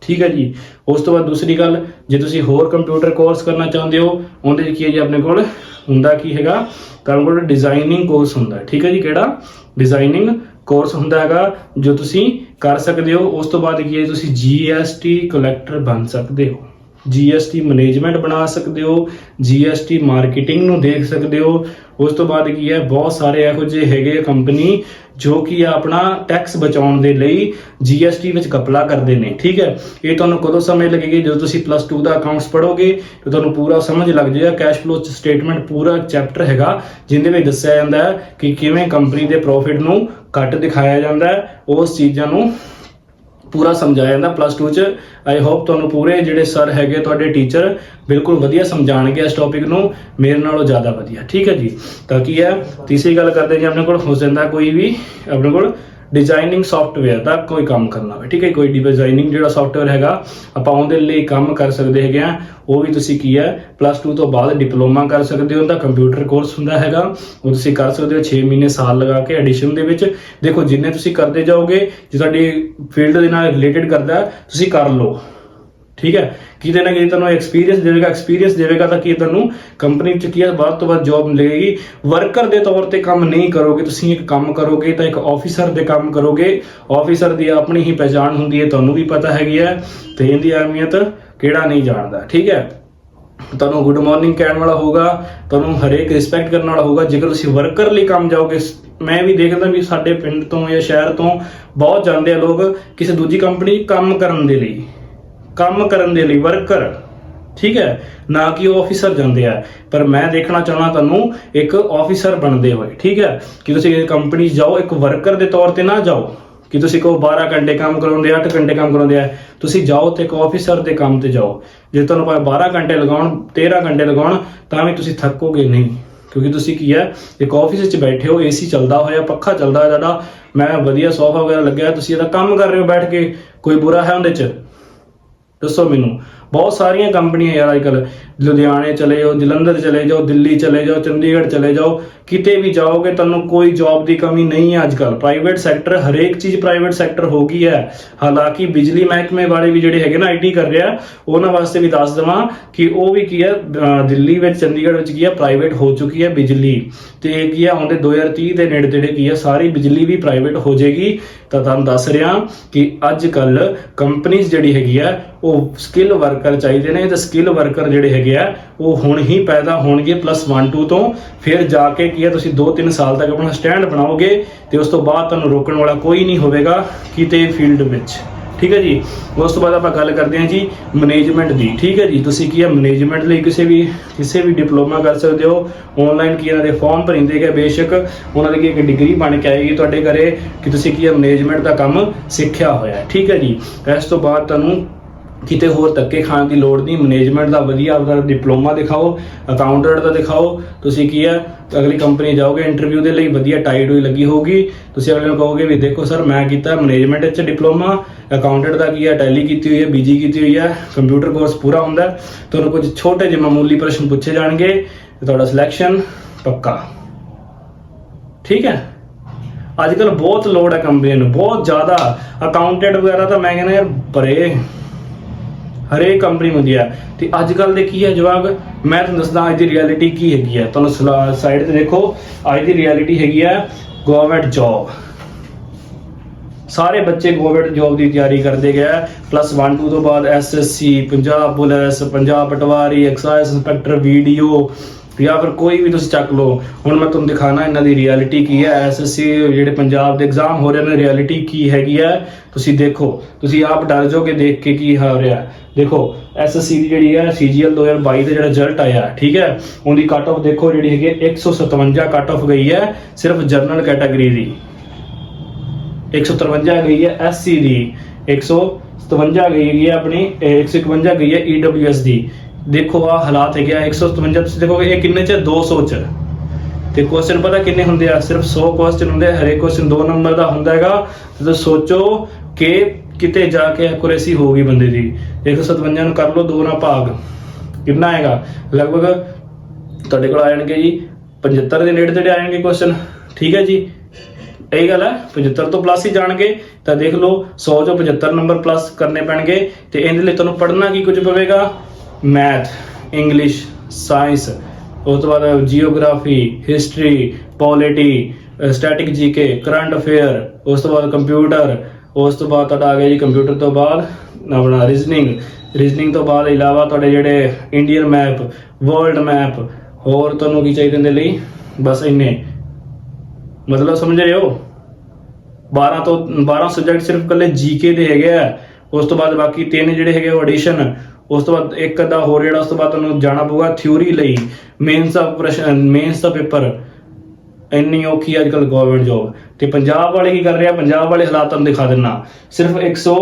ਠੀਕ ਹੈ ਜੀ। ਉਸ ਤੋਂ ਬਾਅਦ ਦੂਸਰੀ ਗੱਲ, ਜੇ ਤੁਸੀਂ ਹੋਰ ਕੰਪਿਊਟਰ ਕੋਰਸ ਕਰਨਾ ਚਾਹੁੰਦੇ ਹੋ ਉਹਦੇ 'ਚ ਕੀ ਹੈ ਜੀ ਆਪਣੇ ਕੋਲ ਹੁੰਦਾ ਕੀ ਹੈਗਾ, ਤੁਹਾਡੇ ਕੋਲ ਡਿਜ਼ਾਈਨਿੰਗ ਕੋਰਸ ਹੁੰਦਾ, ਠੀਕ ਹੈ ਜੀ। ਕਿਹੜਾ ਡਿਜ਼ਾਈਨਿੰਗ ਕੋਰਸ ਹੁੰਦਾ ਹੈਗਾ ਜੋ ਤੁਸੀਂ ਕਰ ਸਕਦੇ ਹੋ। ਉਸ ਤੋਂ ਬਾਅਦ ਕੀ ਹੈ ਤੁਸੀਂ GST ਕਲੈਕਟਰ ਬਣ ਸਕਦੇ ਹੋ, GST ਮੈਨੇਜਮੈਂਟ ਬਣਾ ਸਕਦੇ ਹੋ, GST ਮਾਰਕੀਟਿੰਗ ਨੂੰ ਦੇਖ ਸਕਦੇ ਹੋ। ਉਸ ਤੋਂ ਬਾਅਦ ਕੀ ਹੈ ਬਹੁਤ ਸਾਰੇ ਇਹੋ ਜਿਹੇ ਹੈਗੇ ਕੰਪਨੀ ਜੋ ਕਿ ਆਪਣਾ ਟੈਕਸ ਬਚਾਉਣ ਦੇ ਲਈ GST ਵਿੱਚ ਘਪਲਾ ਕਰਦੇ ਨੇ, ਠੀਕ ਹੈ। ਇਹ ਤੁਹਾਨੂੰ ਕਦੋਂ ਸਮਝ ਲੱਗੇਗੀ, ਜਦੋਂ ਤੁਸੀਂ +2 ਦਾ ਅਕਾਊਂਟਸ ਪੜ੍ਹੋਗੇ ਤੇ ਤੁਹਾਨੂੰ ਪੂਰਾ ਸਮਝ ਲੱਗ ਜਾਏਗਾ। ਕੈਸ਼ ਫਲੋ ਸਟੇਟਮੈਂਟ ਪੂਰਾ ਚੈਪਟਰ ਹੈਗਾ ਜਿਹਦੇ ਵਿੱਚ ਦੱਸਿਆ ਜਾਂਦਾ ਹੈ ਕਿ ਕਿਵੇਂ ਕੰਪਨੀ ਦੇ ਪ੍ਰੋਫਿਟ ਨੂੰ ਘੱਟ ਦਿਖਾਇਆ ਜਾਂਦਾ ਹੈ, ਉਸ ਚੀਜ਼ਾਂ ਨੂੰ ਪੂਰਾ ਸਮਝਾਇਆ ਜਾਂਦਾ +2 'ਚ। ਆਈ ਹੋਪ ਤੁਹਾਨੂੰ ਪੂਰੇ ਜਿਹੜੇ ਸਰ ਹੈਗੇ ਤੁਹਾਡੇ ਟੀਚਰ ਬਿਲਕੁਲ ਵਧੀਆ ਸਮਝਾਣਗੇ ਇਸ ਟੌਪਿਕ ਨੂੰ, ਮੇਰੇ ਨਾਲੋਂ ਜ਼ਿਆਦਾ ਵਧੀਆ, ਠੀਕ ਹੈ ਜੀ। ਤਾਂ ਕੀ ਹੈ ਤੀਸਰੀ ਗੱਲ ਕਰਦੇ ਜੀ ਆਪਣੇ ਕੋਲ ਹੋ ਜਾਂਦਾ ਕੋਈ ਵੀ ਆਪਣੇ ਕੋਲ ਡਿਜ਼ਾਈਨਿੰਗ ਸੌਫਟਵੇਅਰ ਦਾ ਕੋਈ ਕੰਮ ਕਰਨਾ ਹੋਵੇ, ਠੀਕ ਹੈ। ਕੋਈ ਡਿਜ਼ਾਈਨਿੰਗ ਜਿਹੜਾ ਸੌਫਟਵੇਅਰ ਹੈਗਾ ਆਪਾਂ ਉਹਦੇ ਲਈ ਕੰਮ ਕਰ ਸਕਦੇ ਹੈਗੇ ਆ, ਉਹ ਵੀ ਤੁਸੀਂ ਕੀ ਹੈ +2 ਤੋਂ ਬਾਅਦ ਡਿਪਲੋਮਾ ਕਰ ਸਕਦੇ ਹੋ। ਉਹਦਾ ਕੰਪਿਊਟਰ ਕੋਰਸ ਹੁੰਦਾ ਹੈਗਾ, ਉਹ ਤੁਸੀਂ ਕਰ ਸਕਦੇ ਹੋ 6 ਮਹੀਨੇ ਸਾਲ ਲਗਾ ਕੇ ਐਡੀਸ਼ਨ ਦੇ ਵਿੱਚ। ਦੇਖੋ ਜਿੰਨੇ ਤੁਸੀਂ ਕਰਦੇ ਜਾਓਗੇ, ਜੇ ਤੁਹਾਡੀ ਫੀਲਡ ਦੇ ਨਾਲ ਰਿਲੇਟਡ ਕਰਦਾ ਤੁਸੀਂ ਕਰ ਲਓ, ਠੀਕ ਹੈ। ਕਿਤੇ ਨਾ ਕਿਤੇ ਤੁਹਾਨੂੰ ਐਕਸਪੀਰੀਅੰਸ ਦੇਵੇਗਾ ਤਾਂ ਕਿ ਤੁਹਾਨੂੰ ਕੰਪਨੀ 'ਚ ਕੀ ਹੈ ਬਾਅਦ ਤੋਂ ਬਾਅਦ ਜੌਬ ਮਿਲੇਗੀ। ਵਰਕਰ ਦੇ ਤੌਰ ਤੇ ਕੰਮ ਨਹੀਂ ਕਰੋਗੇ, ਤੁਸੀਂ ਇੱਕ ਕੰਮ ਕਰੋਗੇ ਤਾਂ ਇੱਕ ਆਫੀਸਰ ਦੇ ਕੰਮ ਕਰੋਗੇ। ਆਫੀਸਰ ਦੀ ਆਪਣੀ ਹੀ ਪਹਿਚਾਣ ਹੁੰਦੀ ਹੈ, ਤੁਹਾਨੂੰ ਵੀ ਪਤਾ ਹੈਗੀ ਹੈ, ਤੇ ਇਹਦੀ ਅਹਿਮੀਅਤ ਕਿਹੜਾ ਨਹੀਂ ਜਾਣਦਾ, ਠੀਕ ਹੈ। ਤੁਹਾਨੂੰ ਗੁੱਡ ਮਾਰਨਿੰਗ ਕਹਿਣ ਵਾਲਾ ਹੋਊਗਾ, ਤੁਹਾਨੂੰ ਹਰੇਕ ਰਿਸਪੈਕਟ ਕਰਨ ਵਾਲਾ ਹੋਊਗਾ। ਜੇਕਰ ਤੁਸੀਂ ਵਰਕਰ ਲਈ ਕੰਮ ਜਾਓਗੇ, ਮੈਂ ਵੀ ਦੇਖਦਾ ਵੀ ਸਾਡੇ ਪਿੰਡ ਤੋਂ ਜਾਂ ਸ਼ਹਿਰ ਤੋਂ ਬਹੁਤ ਜਾਂਦੇ ਆ ਲੋਕ ਕਿਸੇ ਦੂਜੀ ਕੰਪਨੀ 'ਚ ਕੰਮ ਕਰਨ ਦੇ ਲਈ ਵਰਕਰ, ਠੀਕ ਹੈ, ਨਾ ਕਿ ਉਹ ਆਫੀਸਰ ਜਾਂਦੇ ਆ। ਪਰ ਮੈਂ ਦੇਖਣਾ ਚਾਹੁੰਦਾ ਤੁਹਾਨੂੰ ਇੱਕ ਆਫੀਸਰ ਬਣਦੇ ਹੋਏ, ਠੀਕ ਹੈ, ਕਿ ਤੁਸੀਂ ਇਹ ਕੰਪਨੀ 'ਚ ਜਾਓ ਇੱਕ ਵਰਕਰ ਦੇ ਤੌਰ ਤੇ ਨਾ ਜਾਓ ਕਿ ਤੁਸੀਂ ਕਹੋ 12 ਘੰਟੇ ਕੰਮ ਕਰਾਉਂਦੇ 8 ਘੰਟੇ ਕੰਮ ਕਰਾਉਂਦੇ ਆ। ਤੁਸੀਂ ਜਾਓ ਤੇ ਇੱਕ ਆਫੀਸਰ ਦੇ ਕੰਮ ਤੇ ਜਾਓ। ਜੇ ਤੁਹਾਨੂੰ ਭਾਵੇਂ 12 ਘੰਟੇ ਲਗਾਉਣ 13 ਘੰਟੇ ਲਗਾਉਣ ਤਾਂ ਵੀ ਤੁਸੀਂ ਥੱਕੋਗੇ ਨਹੀਂ, ਕਿਉਂਕਿ ਤੁਸੀਂ ਕੀ ਹੈ ਇੱਕ ਆਫਿਸ ਵਿੱਚ ਬੈਠੇ ਹੋ, AC ਚੱਲਦਾ ਹੋਇਆ, ਪੱਖਾ ਚੱਲਦਾ ਹੋਇਆ ਤੁਹਾਡਾ, ਮੈਂ ਵਧੀਆ ਸੋਫਾ ਵਗੈਰਾ ਲੱਗਿਆ, ਤੁਸੀਂ ਇਹਦਾ ਕੰਮ ਕਰ ਰਹੇ ਹੋ ਬੈਠ ਕੇ, ਕੋਈ ਬੁਰਾ ਹੈ ਉਹਦੇ 'ਚ ਦੱਸੋ ਮੈਨੂੰ। ਬਹੁਤ ਸਾਰੀਆਂ ਕੰਪਨੀਆਂ ਯਾਰ ਅੱਜਕੱਲ, ਲੁਧਿਆਣੇ ਚਲੇ ਜਾਓ, ਜਲੰਧਰ ਚਲੇ ਜਾਓ, ਦਿੱਲੀ ਚਲੇ ਜਾਓ, ਚੰਡੀਗੜ੍ਹ ਚਲੇ ਜਾਓ, ਕਿਤੇ ਵੀ ਜਾਓਗੇ ਤੁਹਾਨੂੰ ਕੋਈ ਜੌਬ ਦੀ ਕਮੀ ਨਹੀਂ ਹੈ। ਅੱਜਕੱਲ ਪ੍ਰਾਈਵੇਟ ਸੈਕਟਰ, ਹਰੇਕ ਚੀਜ਼ ਪ੍ਰਾਈਵੇਟ ਸੈਕਟਰ ਹੋ ਗਈ ਹੈ। ਹਾਲਾਂਕਿ ਬਿਜਲੀ ਮਹਿਕਮੇ ਵਾਲੇ ਵੀ ਜਿਹੜੇ ਹੈਗੇ ਨਾ ਆਈਟੀ ਕਰ ਰਿਹਾ, ਉਹਨਾਂ ਵਾਸਤੇ ਵੀ ਦੱਸ ਦੇਵਾਂ ਕਿ ਉਹ ਵੀ ਕੀ ਹੈ, ਦਿੱਲੀ ਵਿੱਚ, ਚੰਡੀਗੜ੍ਹ ਵਿੱਚ ਕੀ ਹੈ, ਪ੍ਰਾਈਵੇਟ ਹੋ ਚੁੱਕੀ ਹੈ ਬਿਜਲੀ। ਤੇ ਕੀ ਹੈ, ਆਉਂਦੇ 2030 ਦੇ ਨੇੜੇ ਤੇੜੇ ਕੀ ਹੈ, ਸਾਰੀ ਬਿਜਲੀ ਵੀ ਪ੍ਰਾਈਵੇਟ ਹੋ ਜਾਏਗੀ। ਤਾਂ ਤੁਹਾਨੂੰ ਦੱਸ ਰਿਹਾ ਕਿ ਅੱਜ ਕੱਲ ਕੰਪਨੀਜ਼ ਜਿਹੜੀ ਹੈਗੀ ਆ ਉਹ ਸਕਿੱਲ ਵਰਕਰ ਚਾਹੀਦੇ ਨੇ, ਤੇ ਸਕਿੱਲ ਵਰਕਰ ਜਿਹੜੇ ਹੈਗੇ ਆ ਉਹ ਹੁਣ ਹੀ ਪੈਦਾ ਹੋਣਗੇ +1 2 ਤੋਂ। ਫਿਰ ਜਾ ਕੇ ਕੀ ਹੈ, ਤੁਸੀਂ 2-3 ਸਾਲ ਤੱਕ ਆਪਣਾ ਸਟੈਂਡ ਬਣਾਓਗੇ ਤੇ ਉਸ ਤੋਂ ਬਾਅਦ ਤੁਹਾਨੂੰ ਰੋਕਣ ਵਾਲਾ ਕੋਈ ਨਹੀਂ ਹੋਵੇਗਾ ਕਿਤੇ ਫੀਲਡ ਵਿੱਚ। ਠੀਕ ਹੈ ਜੀ। ਉਸ ਤੋਂ ਬਾਅਦ ਆਪਾਂ ਗੱਲ ਕਰਦੇ ਹਾਂ ਜੀ ਮੈਨੇਜਮੈਂਟ ਦੀ। ਠੀਕ ਹੈ ਜੀ। ਤੁਸੀਂ ਕੀ ਹੈ, ਮੈਨੇਜਮੈਂਟ ਲਈ ਕਿਸੇ ਵੀ ਡਿਪਲੋਮਾ ਕਰ ਸਕਦੇ ਹੋ। ਆਨਲਾਈਨ ਕੀ ਇਹਨਾਂ ਦੇ ਫਾਰਮ ਭਰਿੰਦੇ ਗਏ, ਬੇਸ਼ੱਕ ਉਹਨਾਂ ਦੀ ਇੱਕ ਡਿਗਰੀ ਬਣ ਕੇ ਆਏਗੀ ਤੁਹਾਡੇ ਘਰੇ ਕਿ ਤੁਸੀਂ ਕੀ ਹੈ, ਮੈਨੇਜਮੈਂਟ ਦਾ ਕੰਮ ਸਿੱਖਿਆ ਹੋਇਆ ਹੈ। ਠੀਕ ਹੈ ਜੀ। ਇਸ ਤੋਂ ਬਾਅਦ ਤੁਹਾਨੂੰ ਕਿਤੇ ਹੋਰ ਧੱਕੇ ਖਾਣ ਦੀ ਲੋੜ ਨਹੀਂ। ਮੈਨੇਜਮੈਂਟ ਦਾ ਵਧੀਆ ਆਪਦਾ ਡਿਪਲੋਮਾ ਦਿਖਾਓ, ਅਕਾਊਂਟੈਂਟ ਦਾ ਦਿਖਾਓ। ਤੁਸੀਂ ਕੀ ਹੈ, ਅਗਲੀ ਕੰਪਨੀ ਜਾਓਗੇ ਇੰਟਰਵਿਊ ਦੇ ਲਈ, ਵਧੀਆ ਟਾਈਡ ਹੋਈ ਲੱਗੀ ਹੋਊਗੀ, ਤੁਸੀਂ ਅਗਲੇ ਨੂੰ ਕਹੋਗੇ ਵੀ ਦੇਖੋ ਸਰ ਮੈਂ ਕੀਤਾ ਮੈਨੇਜਮੈਂਟ ਵਿੱਚ ਡਿਪਲੋਮਾ, ਅਕਾਊਂਟੈਂਟ ਦਾ ਕੀ ਹੈ, ਟੈਲੀ ਕੀਤੀ ਹੋਈ ਹੈ, ਬੀਜੀ ਕੀਤੀ ਹੋਈ ਹੈ, ਕੰਪਿਊਟਰ ਕੋਰਸ ਪੂਰਾ ਹੁੰਦਾ। ਤੁਹਾਨੂੰ ਕੁਝ ਛੋਟੇ ਜਿਹੇ ਮਾਮੂਲੀ ਪ੍ਰਸ਼ਨ ਪੁੱਛੇ ਜਾਣਗੇ ਤੇ ਤੁਹਾਡਾ ਸਿਲੈਕਸ਼ਨ ਪੱਕਾ। ਠੀਕ ਹੈ। ਅੱਜ ਕੱਲ ਬਹੁਤ ਲੋੜ ਹੈ ਕੰਪਨੀਆਂ ਨੂੰ, ਬਹੁਤ ਜ਼ਿਆਦਾ। ਅਕਾਊਂਟੈਂਟ ਵਗੈਰਾ ਤਾਂ ਮੈਂ ਕਹਿੰਦਾ ਯਾਰ ਬੜੇ ਹਰੇਕ ਕੰਪਨੀ ਹੁੰਦੀ ਹੈ। ਤੇ ਅੱਜ ਕੱਲ ਦੇ ਕੀ ਹੈ ਜਵਾਬ, ਮੈਂ ਤੁਹਾਨੂੰ ਦੱਸਦਾ ਅੱਜ ਦੀ ਰਿਐਲਿਟੀ ਕੀ ਹੈਗੀ ਹੈ। ਤੁਹਾਨੂੰ ਸਾਈਡ ਤੇ ਦੇਖੋ, ਅੱਜ ਦੀ ਰਿਐਲਿਟੀ ਹੈਗੀ ਹੈ ਗਵਰਨਮੈਂਟ ਜੌਬ। ਸਾਰੇ ਬੱਚੇ ਗਵਰਨਮੈਂਟ ਜੌਬ ਦੀ ਤਿਆਰੀ ਕਰਦੇ ਗਏ। +1 2 ਤੋਂ ਬਾਅਦ SSC, ਪੰਜਾਬ ਪੁਲਿਸ, ਪੰਜਾਬ ਪਟਵਾਰੀ, ਐਕਸਾਈਜ਼ ਇੰਸਪੈਕਟਰ, ਵੀਡੀਓ, ਜਾਂ ਫਿਰ ਕੋਈ ਵੀ ਤੁਸੀਂ ਚੱਕ ਲਓ। ਹੁਣ ਮੈਂ ਤੁਹਾਨੂੰ ਦਿਖਾਣਾ ਇਹਨਾਂ ਦੀ ਰਿਐਲਿਟੀ ਕੀ ਹੈ। SSC ਜਿਹੜੇ ਪੰਜਾਬ ਦੇ ਐਗਜ਼ਾਮ ਹੋ ਰਹੇ ਨੇ, ਰਿਐਲਿਟੀ ਕੀ ਹੈਗੀ ਹੈ ਤੁਸੀਂ ਦੇਖੋ। ਤੁਸੀਂ ਆਪ ਡਰ ਜਾਓਗੇ ਦੇਖ ਕੇ ਕੀ ਹੋ ਰਿਹਾ। ਦੇਖੋ SSC ਦੀ ਜਿਹੜੀ ਹੈ CGL 2022 ਦਾ ਜਿਹੜਾ ਰਿਜ਼ਲਟ ਆਇਆ, ਠੀਕ ਹੈ, ਉਹਦੀ ਕੱਟ ਆਫ ਦੇਖੋ ਜਿਹੜੀ ਹੈਗੀ 157 ਕੱਟ ਆਫ ਗਈ ਹੈ ਸਿਰਫ ਜਨਰਲ ਕੈਟਾਗਰੀ ਦੀ। 153 ਗਈ ਹੈ SC ਦੀ, 157 ਗਈ ਹੈ ਆਪਣੀ, 151 ਗਈ ਹੈ EWS ਦੀ। ਦੇਖੋ ਆ ਹਾਲਾਤ ਹੈਗੇ ਆ। 157 ਤੁਸੀਂ ਦੇਖੋਗੇ ਇਹ ਕਿੰਨੇ ਚ, 200 ਚ। ਤੇ ਕੁਐਸਚਨ ਪਤਾ ਕਿੰਨੇ ਹੁੰਦੇ ਆ, ਸਿਰਫ 100 ਕੁਐਸਚਨ ਹੁੰਦੇ ਆ, ਹਰੇਕ ਕੁਐਸਚਨ 2 ਨੰਬਰ ਦਾ ਹੁੰਦਾ ਹੈਗਾ। ਤੇ ਸੋਚੋ ਕਿ ਕਿਤੇ ਜਾ ਕੇ ਐਕੂਰੇਸੀ ਹੋਊਗੀ ਬੰਦੇ ਦੀ। 157 ਨੂੰ ਕਰ ਲਓ 2 ਨਾਲ ਭਾਗ, ਕਿੰਨਾ ਆਏਗਾ, ਲਗਭਗ ਤੁਹਾਡੇ ਕੋਲ ਆ ਜਾਣਗੇ ਜੀ 75 ਦੇ ਨੇੜੇ ਤੇੜੇ ਆ ਜਾਣਗੇ ਕੁਐਸਚਨ। ਠੀਕ ਹੈ ਜੀ, ਇਹ ਗੱਲ ਹੈ 75 ਤੋਂ ਪਲੱਸ ਹੀ ਜਾਣਗੇ। ਤਾਂ ਦੇਖ ਲਓ 100 ਚੋਂ 75 ਨੰਬਰ ਪਲੱਸ ਕਰਨੇ ਪੈਣਗੇ। ਤੇ ਇਹਦੇ ਲਈ ਤੁਹਾਨੂੰ ਪੜ੍ਹਨਾ ਕੀ ਕੁਝ ਪਵੇਗਾ, ਮੈਥ, ਇੰਗਲਿਸ਼, ਸਾਇੰਸ, ਉਸ ਤੋਂ ਬਾਅਦ geography, history, polity, static GK, current affair, ਉਸ ਤੋਂ ਬਾਅਦ ਕੰਪਿਊਟਰ, ਉਸ ਤੋਂ ਬਾਅਦ ਤੁਹਾਡਾ ਆ ਗਿਆ ਜੀ ਕੰਪਿਊਟਰ ਤੋਂ ਬਾਅਦ ਆਪਣਾ ਰੀਜ਼ਨਿੰਗ ਤੋਂ ਬਾਅਦ ਇਲਾਵਾ ਤੁਹਾਡੇ ਜਿਹੜੇ ਇੰਡੀਅਨ ਮੈਪ, ਵਰਲਡ ਮੈਪ, ਹੋਰ ਤੁਹਾਨੂੰ ਕੀ ਚਾਹੀਦੇ ਦੇ ਲਈ, ਬਸ ਇੰਨੇ। ਮਤਲਬ ਸਮਝ ਰਹੇ ਹੋ, 12 ਸਬਜੈਕਟ ਸਿਰਫ ਇਕੱਲੇ GK ਦੇ ਹੈਗੇ ਆ। ਉਸ ਤੋਂ ਬਾਅਦ ਬਾਕੀ 3 ਜਿਹੜੇ ਹੈਗੇ ਉਹ ਐਡੀਸ਼ਨ। ਉਸ ਤੋਂ ਬਾਅਦ ਇੱਕ ਅੱਧਾ ਹੋਰ ਜਿਹੜਾ, ਉਸ ਤੋਂ ਬਾਅਦ ਤੁਹਾਨੂੰ ਜਾਣਾ ਪਊਗਾ ਥਿਊਰੀ ਲਈ, ਮੇਨਸ ਦਾ ਪੇਪਰ। ਇੰਨੀ ਔਖੀ ਅੱਜ ਕੱਲ ਗਵਰਨਮੈਂਟ ਜੋਬ। ਤੇ ਪੰਜਾਬ ਵਾਲੇ ਕੀ ਕਰ ਰਹੇ ਆ, ਪੰਜਾਬ ਵਾਲੇ ਹਾਲਾਤ ਤੁਹਾਨੂੰ ਦਿਖਾ ਦਿੰਨਾ। ਸਿਰਫ 100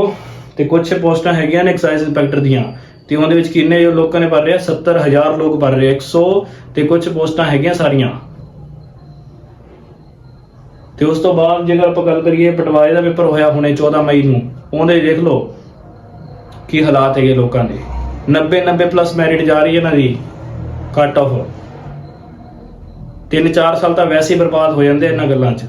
ਤੇ ਕੁਛ ਪੋਸਟਾਂ ਹੈਗੀਆਂ ਨੇ ਐਕਸਾਈਜ਼ ਇੰਸਪੈਕਟਰ ਦੀਆਂ, ਤੇ ਉਹਦੇ ਵਿੱਚ ਕਿੰਨੇ ਲੋਕਾਂ ਨੇ ਭਰ ਰਹੇ ਆ, 70,000 ਲੋਕ ਭਰ ਰਹੇ। 100 ਤੇ ਕੁਛ ਪੋਸਟਾਂ ਹੈਗੀਆਂ ਸਾਰੀਆਂ। ਤੇ ਉਸ ਤੋਂ ਬਾਅਦ ਜੇਕਰ ਆਪਾਂ ਗੱਲ ਕਰੀਏ, ਪਟਵਾਰੀ ਦਾ ਪੇਪਰ ਹੋਇਆ ਹੁਣੇ 14 ਮਈ ਨੂੰ, ਉਹਦੇ ਦੇਖ ਲਓ ਕੀ ਹਾਲਾਤ ਹੈਗੇ ਲੋਕਾਂ ਦੇ। 90 ਪਲੱਸ ਮੈਰਿਟ ਜਾ ਰਹੀ ਹੈ ਇਹਨਾਂ ਦੀ ਕੱਟ ਆਫ। 3-4 ਸਾਲ ਤਾਂ ਵੈਸੇ ਹੀ ਬਰਬਾਦ ਹੋ ਜਾਂਦੇ ਇਹਨਾਂ ਗੱਲਾਂ 'ਚ।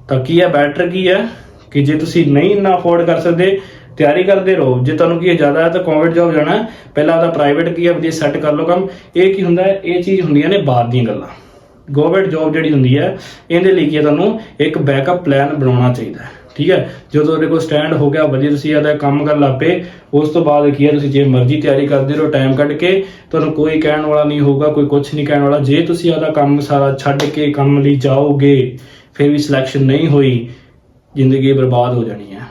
ਤਾਂ ਕੀ ਹੈ, ਬੈਟਰ ਕੀ ਹੈ ਕਿ ਜੇ ਤੁਸੀਂ ਨਹੀਂ ਇੰਨਾ ਅਫੋਰਡ ਕਰ ਸਕਦੇ, ਤਿਆਰੀ ਕਰਦੇ ਰਹੋ। ਜੇ ਤੁਹਾਨੂੰ ਕੀ ਜ਼ਿਆਦਾ ਹੈ ਤਾਂ ਗਵਰਨਮੈਂਟ ਜੌਬ ਜਾਣਾ, ਪਹਿਲਾਂ ਉਹਦਾ ਪ੍ਰਾਈਵੇਟ ਕੀ ਹੈ ਵਧੀਆ ਸੈੱਟ ਕਰ ਲਓ ਕੰਮ। ਇਹ ਕੀ ਹੁੰਦਾ ਹੈ, ਇਹ ਚੀਜ਼ ਹੁੰਦੀਆਂ ਨੇ ਬਾਅਦ ਦੀਆਂ ਗੱਲਾਂ। ਗਵਰਨਮੈਂਟ ਜੌਬ ਜਿਹੜੀ ਹੁੰਦੀ ਹੈ, ਇਹਦੇ ਲਈ ਕੀ ਹੈ, ਤੁਹਾਨੂੰ ਇੱਕ ਬੈਕਅਪ ਪਲਾਨ ਬਣਾਉਣਾ ਚਾਹੀਦਾ ਹੈ। ਠੀਕ ਹੈ, ਜਦੋਂ ਤੁਹਾਡੇ ਕੋਲ ਸਟੈਂਡ ਹੋ ਗਿਆ, ਵਧੀਆ ਤੁਸੀਂ ਇਹਦਾ ਕੰਮ ਕਰਨ ਲੱਗ ਪਏ, ਉਸ ਤੋਂ ਬਾਅਦ ਕੀ ਹੈ, ਤੁਸੀਂ ਜੇ ਮਰਜ਼ੀ ਤਿਆਰੀ ਕਰਦੇ ਰਹੋ ਟਾਈਮ ਕੱਢ ਕੇ, ਤੁਹਾਨੂੰ ਕੋਈ ਕਹਿਣ ਵਾਲਾ ਨਹੀਂ ਹੋਊਗਾ, ਕੋਈ ਕੁਛ ਨਹੀਂ ਕਹਿਣ ਵਾਲਾ। ਜੇ ਤੁਸੀਂ ਆਪਦਾ ਕੰਮ ਸਾਰਾ ਛੱਡ ਕੇ ਕੰਮ ਲਈ ਜਾਓਗੇ, ਫਿਰ ਵੀ ਸਿਲੈਕਸ਼ਨ ਨਹੀਂ ਹੋਈ, ਜ਼ਿੰਦਗੀ ਬਰਬਾਦ ਹੋ ਜਾਣੀ ਹੈ।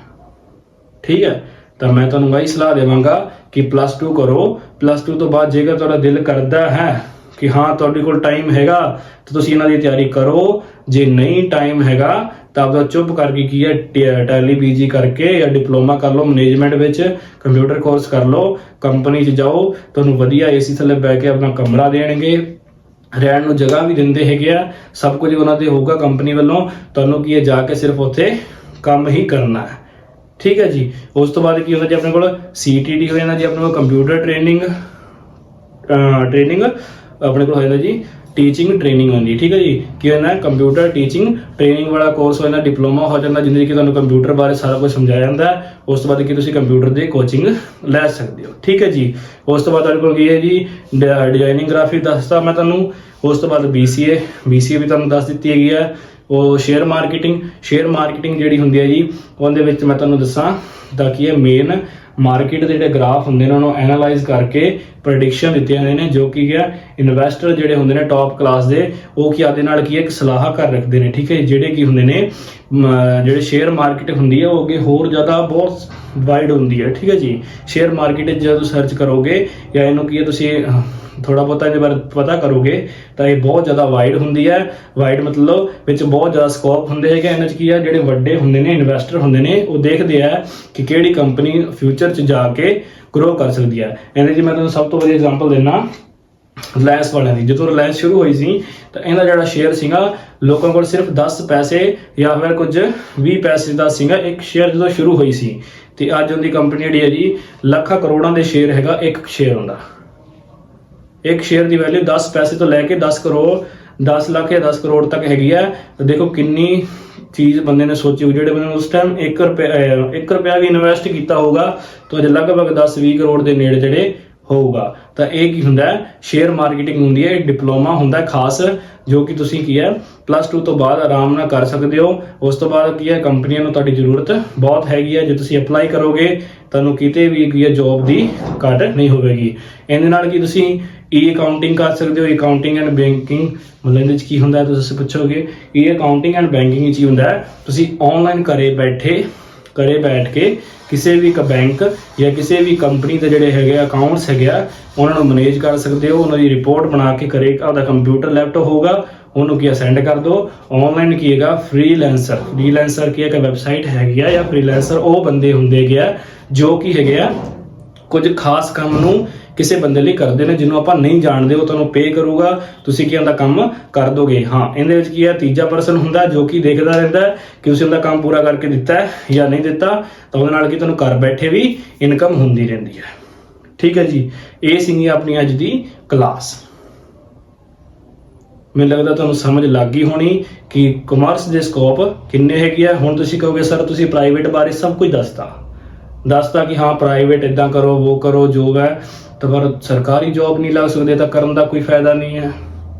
ਠੀਕ ਹੈ, ਤਾਂ ਮੈਂ ਤੁਹਾਨੂੰ ਇਹੀ ਸਲਾਹ ਦੇਵਾਂਗਾ ਕਿ +2 ਕਰੋ। +2 ਤੋਂ ਬਾਅਦ ਜੇਕਰ ਤੁਹਾਡਾ ਦਿਲ ਕਰਦਾ ਹੈ ਕਿ ਹਾਂ ਤੁਹਾਡੇ ਕੋਲ ਟਾਈਮ ਹੈਗਾ, ਤਾਂ ਤੁਸੀਂ ਇਹਨਾਂ ਦੀ ਤਿਆਰੀ ਕਰੋ। ਜੇ ਨਹੀਂ ਟਾਈਮ ਹੈਗਾ ਤਾਂ ਆਪਦਾ ਚੁੱਪ ਕਰਕੇ ਕੀ ਹੈ, ਟੈਲੀ PG ਕਰਕੇ ਜਾਂ ਡਿਪਲੋਮਾ ਕਰ ਲਓ ਮੈਨੇਜਮੈਂਟ ਵਿੱਚ, ਕੰਪਿਊਟਰ ਕੋਰਸ ਕਰ ਲਓ, ਕੰਪਨੀ 'ਚ ਜਾਓ, ਤੁਹਾਨੂੰ ਵਧੀਆ AC ਥੱਲੇ ਬਹਿ ਕੇ ਆਪਣਾ ਕਮਰਾ ਦੇਣਗੇ, ਰਹਿਣ ਨੂੰ ਜਗ੍ਹਾ ਵੀ ਦਿੰਦੇ ਹੈਗੇ ਆ, ਸਭ ਕੁਝ ਉਹਨਾਂ ਦੇ ਹੋਊਗਾ ਕੰਪਨੀ ਵੱਲੋਂ। ਤੁਹਾਨੂੰ ਕੀ ਹੈ, ਜਾ ਕੇ ਸਿਰਫ ਉੱਥੇ ਕੰਮ ਹੀ ਕਰਨਾ ਹੈ। ਠੀਕ ਹੈ ਜੀ। ਉਸ ਤੋਂ ਬਾਅਦ ਕੀ ਹੁੰਦਾ ਜੀ ਆਪਣੇ ਕੋਲ CTD ਹੋ ਜਾਂਦਾ ਜੀ, ਆਪਣੇ ਕੋਲ ਕੰਪਿਊਟਰ ਟ੍ਰੇਨਿੰਗ ਆਪਣੇ ਕੋਲ ਹੋ ਜਾਂਦਾ ਜੀ, ਟੀਚਿੰਗ ਟ੍ਰੇਨਿੰਗ ਹੁੰਦੀ, ਠੀਕ ਹੈ ਜੀ। ਕੀ ਹੁੰਦਾ ਕੰਪਿਊਟਰ ਟੀਚਿੰਗ ਟ੍ਰੇਨਿੰਗ ਵਾਲਾ ਕੋਰਸ ਹੋ ਜਾਂਦਾ, ਡਿਪਲੋਮਾ ਹੋ ਜਾਂਦਾ ਜਿਹਦੇ ਕਿ ਤੁਹਾਨੂੰ ਕੰਪਿਊਟਰ ਬਾਰੇ ਸਾਰਾ ਕੁਝ ਸਮਝਾਇਆ ਜਾਂਦਾ ਹੈ। ਉਸ ਤੋਂ ਬਾਅਦ ਕੀ ਤੁਸੀਂ ਕੰਪਿਊਟਰ ਦੀ ਕੋਚਿੰਗ ਲੈ ਸਕਦੇ ਹੋ, ਠੀਕ ਹੈ ਜੀ। ਉਸ ਤੋਂ ਬਾਅਦ ਤੁਹਾਡੇ ਕੋਲ ਕੀ ਹੈ ਜੀ ਡਿਜ਼ਾਈਨਿੰਗ ਗ੍ਰਾਫਿਕ ਦੱਸਤਾ ਮੈਂ ਤੁਹਾਨੂੰ। ਉਸ ਤੋਂ ਬਾਅਦ BCA ਵੀ ਤੁਹਾਨੂੰ ਦੱਸ ਦਿੱਤੀ ਹੈਗੀ ਹੈ। ਉਹ ਸ਼ੇਅਰ ਮਾਰਕੀਟਿੰਗ ਜਿਹੜੀ ਹੁੰਦੀ ਹੈ ਜੀ, ਉਹਦੇ ਵਿੱਚ ਮੈਂ ਤੁਹਾਨੂੰ ਦੱਸਾਂ ਤਾਂ ਕੀ ਹੈ ਮੇਨ ਮਾਰਕੀਟ ਦੇ ਜਿਹੜੇ ਗ੍ਰਾਫ ਹੁੰਦੇ ਨੇ ਉਹਨਾਂ ਨੂੰ ਐਨਾਲਾਈਜ਼ ਕਰਕੇ ਪ੍ਰੈਡਿਕਸ਼ਨ ਦਿੱਤੀਆਂ ਨੇ, ਜੋ ਕੀ ਹੈ ਇਨਵੈਸਟਰ ਜਿਹੜੇ ਹੁੰਦੇ ਨੇ ਟੌਪ ਕਲਾਸ ਦੇ, ਉਹ ਕੀ ਆਦੇ ਨਾਲ ਕੀ ਇੱਕ ਸਲਾਹਕਾਰ ਰੱਖਦੇ ਨੇ, ਠੀਕ ਹੈ। ਜਿਹੜੇ ਕੀ ਹੁੰਦੇ ਨੇ ਜਿਹੜੇ ਸ਼ੇਅਰ ਮਾਰਕੀਟ ਹੁੰਦੀ ਹੈ ਉਹ ਅੱਗੇ ਹੋਰ ਜ਼ਿਆਦਾ ਬਹੁਤ ਵਾਈਡ ਹੁੰਦੀ ਹੈ, ਠੀਕ ਹੈ ਜੀ। ਸ਼ੇਅਰ ਮਾਰਕੀਟ ਜਦੋਂ ਸਰਚ ਕਰੋਗੇ ਜਾਂ ਇਹਨੂੰ ਕੀ ਹੈ ਤੁਸੀਂ ਥੋੜਾ ਬਹੁਤਾ ਇਹਦੇ ਬਾਰੇ ਪਤਾ ਕਰੋਗੇ ਤਾਂ ਇਹ ਬਹੁਤ ਜ਼ਿਆਦਾ ਵਾਈਡ ਹੁੰਦੀ ਹੈ। ਵਾਈਡ ਮਤਲਬ ਵਿੱਚ ਬਹੁਤ ਜ਼ਿਆਦਾ ਸਕੋਪ ਹੁੰਦੇ ਹੈਗੇ। ਇਹਨਾਂ 'ਚ ਕੀ ਹੈ ਜਿਹੜੇ ਵੱਡੇ ਹੁੰਦੇ ਨੇ ਇਨਵੈਸਟਰ ਹੁੰਦੇ ਨੇ ਉਹ ਦੇਖਦੇ ਆ ਕਿ ਕਿਹੜੀ ਕੰਪਨੀ ਫਿਊਚਰ 'ਚ ਜਾ ਕੇ ਗਰੋ ਕਰ ਸਕਦੀ ਹੈ। ਇਹਦੇ 'ਚ ਮੈਂ ਤੁਹਾਨੂੰ ਸਭ ਤੋਂ ਵਧੀਆ ਐਗਜ਼ਾਮਪਲ ਦਿੰਦਾ ਰਿਲਾਇੰਸ ਵਾਲਿਆਂ ਦੀ। ਜਦੋਂ ਰਿਲਾਇੰਸ ਸ਼ੁਰੂ ਹੋਈ ਸੀ ਤਾਂ ਇਹਦਾ ਜਿਹੜਾ ਸ਼ੇਅਰ ਸੀਗਾ ਲੋਕਾਂ ਕੋਲ ਸਿਰਫ 10 ਪੈਸੇ ਜਾਂ ਫਿਰ ਕੁਝ 20 ਪੈਸੇ ਦਾ ਸੀਗਾ ਇੱਕ ਸ਼ੇਅਰ ਜਦੋਂ ਸ਼ੁਰੂ ਹੋਈ ਸੀ, ਤੇ ਅੱਜ ਉਹਦੀ ਕੰਪਨੀ ਜਿਹੜੀ ਹੈ ਜੀ ਲੱਖਾਂ ਕਰੋੜਾਂ ਦੇ ਸ਼ੇਅਰ ਹੈਗਾ ਇੱਕ ਸ਼ੇਅਰ ਹੁੰਦਾ। ਇੱਕ ਸ਼ੇਅਰ ਦੀ ਵੈਲਿਊ 10 ਪੈਸੇ ਤੋਂ ਲੈ ਕੇ 10 ਕਰੋੜ 10 ਲੱਖ ਜਾਂ 10 ਕਰੋੜ ਤੱਕ ਹੈਗੀ ਹੈ। ਤਾਂ ਦੇਖੋ ਕਿੰਨੀ ਚੀਜ਼ ਬੰਦੇ ਨੇ ਸੋਚੀ ਹੋਊ। ਜਿਹੜੇ ਬੰਦੇ ਨੇ ਉਸ ਟਾਈਮ 1 ਰੁਪਇਆ ਵੀ ਇਨਵੈਸਟ ਕੀਤਾ ਹੋਊਗਾ ਤਾਂ ਅੱਜ ਲਗਭਗ 10-20 ਕਰੋੜ ਦੇ ਨੇੜੇ ਜਿਹੜੇ ਹੋਊਗਾ। ਤਾਂ ਇਹ ਕੀ ਹੁੰਦਾ ਸ਼ੇਅਰ ਮਾਰਕੀਟਿੰਗ ਹੁੰਦੀ ਹੈ, ਡਿਪਲੋਮਾ ਹੁੰਦਾ ਖਾਸ, ਜੋ ਕਿ ਤੁਸੀਂ ਕੀ ਹੈ +2 ਤੋਂ ਬਾਅਦ ਆਰਾਮ ਨਾਲ ਕਰ ਸਕਦੇ ਹੋ। ਉਸ ਤੋਂ ਬਾਅਦ ਕੀ ਹੈ ਕੰਪਨੀਆਂ ਨੂੰ ਤੁਹਾਡੀ ਜ਼ਰੂਰਤ ਬਹੁਤ ਹੈਗੀ ਹੈ। ਜੇ ਤੁਸੀਂ ਅਪਲਾਈ ਕਰੋਗੇ ਤੁਹਾਨੂੰ ਕਿਤੇ ਵੀ ਕੀ ਹੈ ਜੋਬ ਦੀ ਘਾਟ ਨਹੀਂ ਹੋਵੇਗੀ। ਇਹਦੇ ਨਾਲ ਕੀ ਤੁਸੀਂ ਅਕਾਊਂਟਿੰਗ ਕਰ ਸਕਦੇ ਹੋ। ਅਕਾਊਂਟਿੰਗ ਐਂਡ ਬੈਂਕਿੰਗ ਮਤਲਬ ਇਹਦੇ ਵਿੱਚ ਕੀ ਹੁੰਦਾ ਤੁਸੀਂ ਪੁੱਛੋਗੇ ਅਕਾਊਂਟਿੰਗ ਐਂਡ ਬੈਂਕਿੰਗ ਵਿੱਚ ਹੀ ਹੁੰਦਾ ਤੁਸੀਂ ਆਨਲਾਈਨ ਘਰੇ ਬੈਠ ਕੇ ਕਿਸੇ ਵੀ ਬੈਂਕ ਜਾਂ ਕਿਸੇ ਵੀ ਕੰਪਨੀ ਦੇ ਜਿਹੜੇ ਹੈਗੇ ਅਕਾਊਂਟਸ ਹੈਗੇ ਆ ਉਹਨਾਂ ਨੂੰ ਮੈਨੇਜ ਕਰ ਸਕਦੇ ਹੋ। ਉਹਨਾਂ ਦੀ ਰਿਪੋਰਟ ਬਣਾ ਕੇ ਘਰੇ ਆਪਦਾ ਕੰਪਿਊਟਰ ਲੈਪਟਾਪ ਹੋਊਗਾ ਉਹਨੂੰ ਕੀ ਸੈਂਡ ਕਰ ਦਿਓ। ਆਨਲਾਈਨ ਕੀ ਹੈਗਾ ਫ੍ਰੀਲੈਂਸਰ ਕੀ ਹੈ ਵੈਬਸਾਈਟ ਹੈਗੀ ਆ ਜਾਂ ਫ੍ਰੀਲੈਂਸਰ ਉਹ ਬੰਦੇ ਹੁੰਦੇ ਹੈਗੇ ਆ ਜੋ ਕੀ ਹੈਗੇ ਆ ਕੁਝ ਖਾਸ ਕੰਮ ਨੂੰ ਕਿਸੇ ਬੰਦੇ ਲਈ ਕਰਦੇ ਨੇ ਜਿਹਨੂੰ ਆਪਾਂ ਨਹੀਂ ਜਾਣਦੇ, ਉਹ ਤੁਹਾਨੂੰ ਪੇ ਕਰੂਗਾ, ਤੁਸੀਂ ਕੀ ਉਹਦਾ ਕੰਮ ਕਰ ਦੋਗੇ। ਹਾਂ ਇਹਦੇ ਵਿੱਚ ਕੀ ਹੈ ਤੀਜਾ ਪਰਸਨ ਹੁੰਦਾ ਜੋ ਕਿ ਦੇਖਦਾ ਰਹਿੰਦਾ ਕਿ ਤੁਸੀਂ ਉਹਦਾ ਕੰਮ ਪੂਰਾ ਕਰਕੇ ਦਿੱਤਾ ਹੈ ਜਾਂ ਨਹੀਂ ਦਿੱਤਾ, ਤਾਂ ਉਹਦੇ ਨਾਲ ਕੀ ਤੁਹਾਨੂੰ ਘਰ ਬੈਠੇ ਵੀ ਇਨਕਮ ਹੁੰਦੀ ਰਹਿੰਦੀ ਹੈ, ਠੀਕ ਹੈ ਜੀ। ਇਹ ਸੀਗੀ ਆਪਣੀ ਅੱਜ ਦੀ ਕਲਾਸ। ਮੈਨੂੰ ਲੱਗਦਾ ਤੁਹਾਨੂੰ ਸਮਝ ਲੱਗ ਗਈ ਹੋਣੀ ਕਿ ਕਮਰਸ ਦੇ ਸਕੋਪ ਕਿੰਨੇ ਹੈਗੇ ਆ। ਹੁਣ ਤੁਸੀਂ ਕਹੋਗੇ ਸਰ ਤੁਸੀਂ ਪ੍ਰਾਈਵੇਟ ਬਾਰੇ ਸਭ ਕੁਝ ਦੱਸਤਾ ਕਿ ਹਾਂ ਪ੍ਰਾਈਵੇਟ ਇਦਾਂ ਕਰੋ ਉਹ ਕਰੋ ਜੋਬ ਹੈ, ਤਾਂ ਪਰ ਸਰਕਾਰੀ ਜੋਬ ਨਹੀਂ ਲੱਗ ਸਕਦੇ ਤਾਂ ਕਰਨ ਦਾ ਕੋਈ ਫਾਇਦਾ ਨਹੀਂ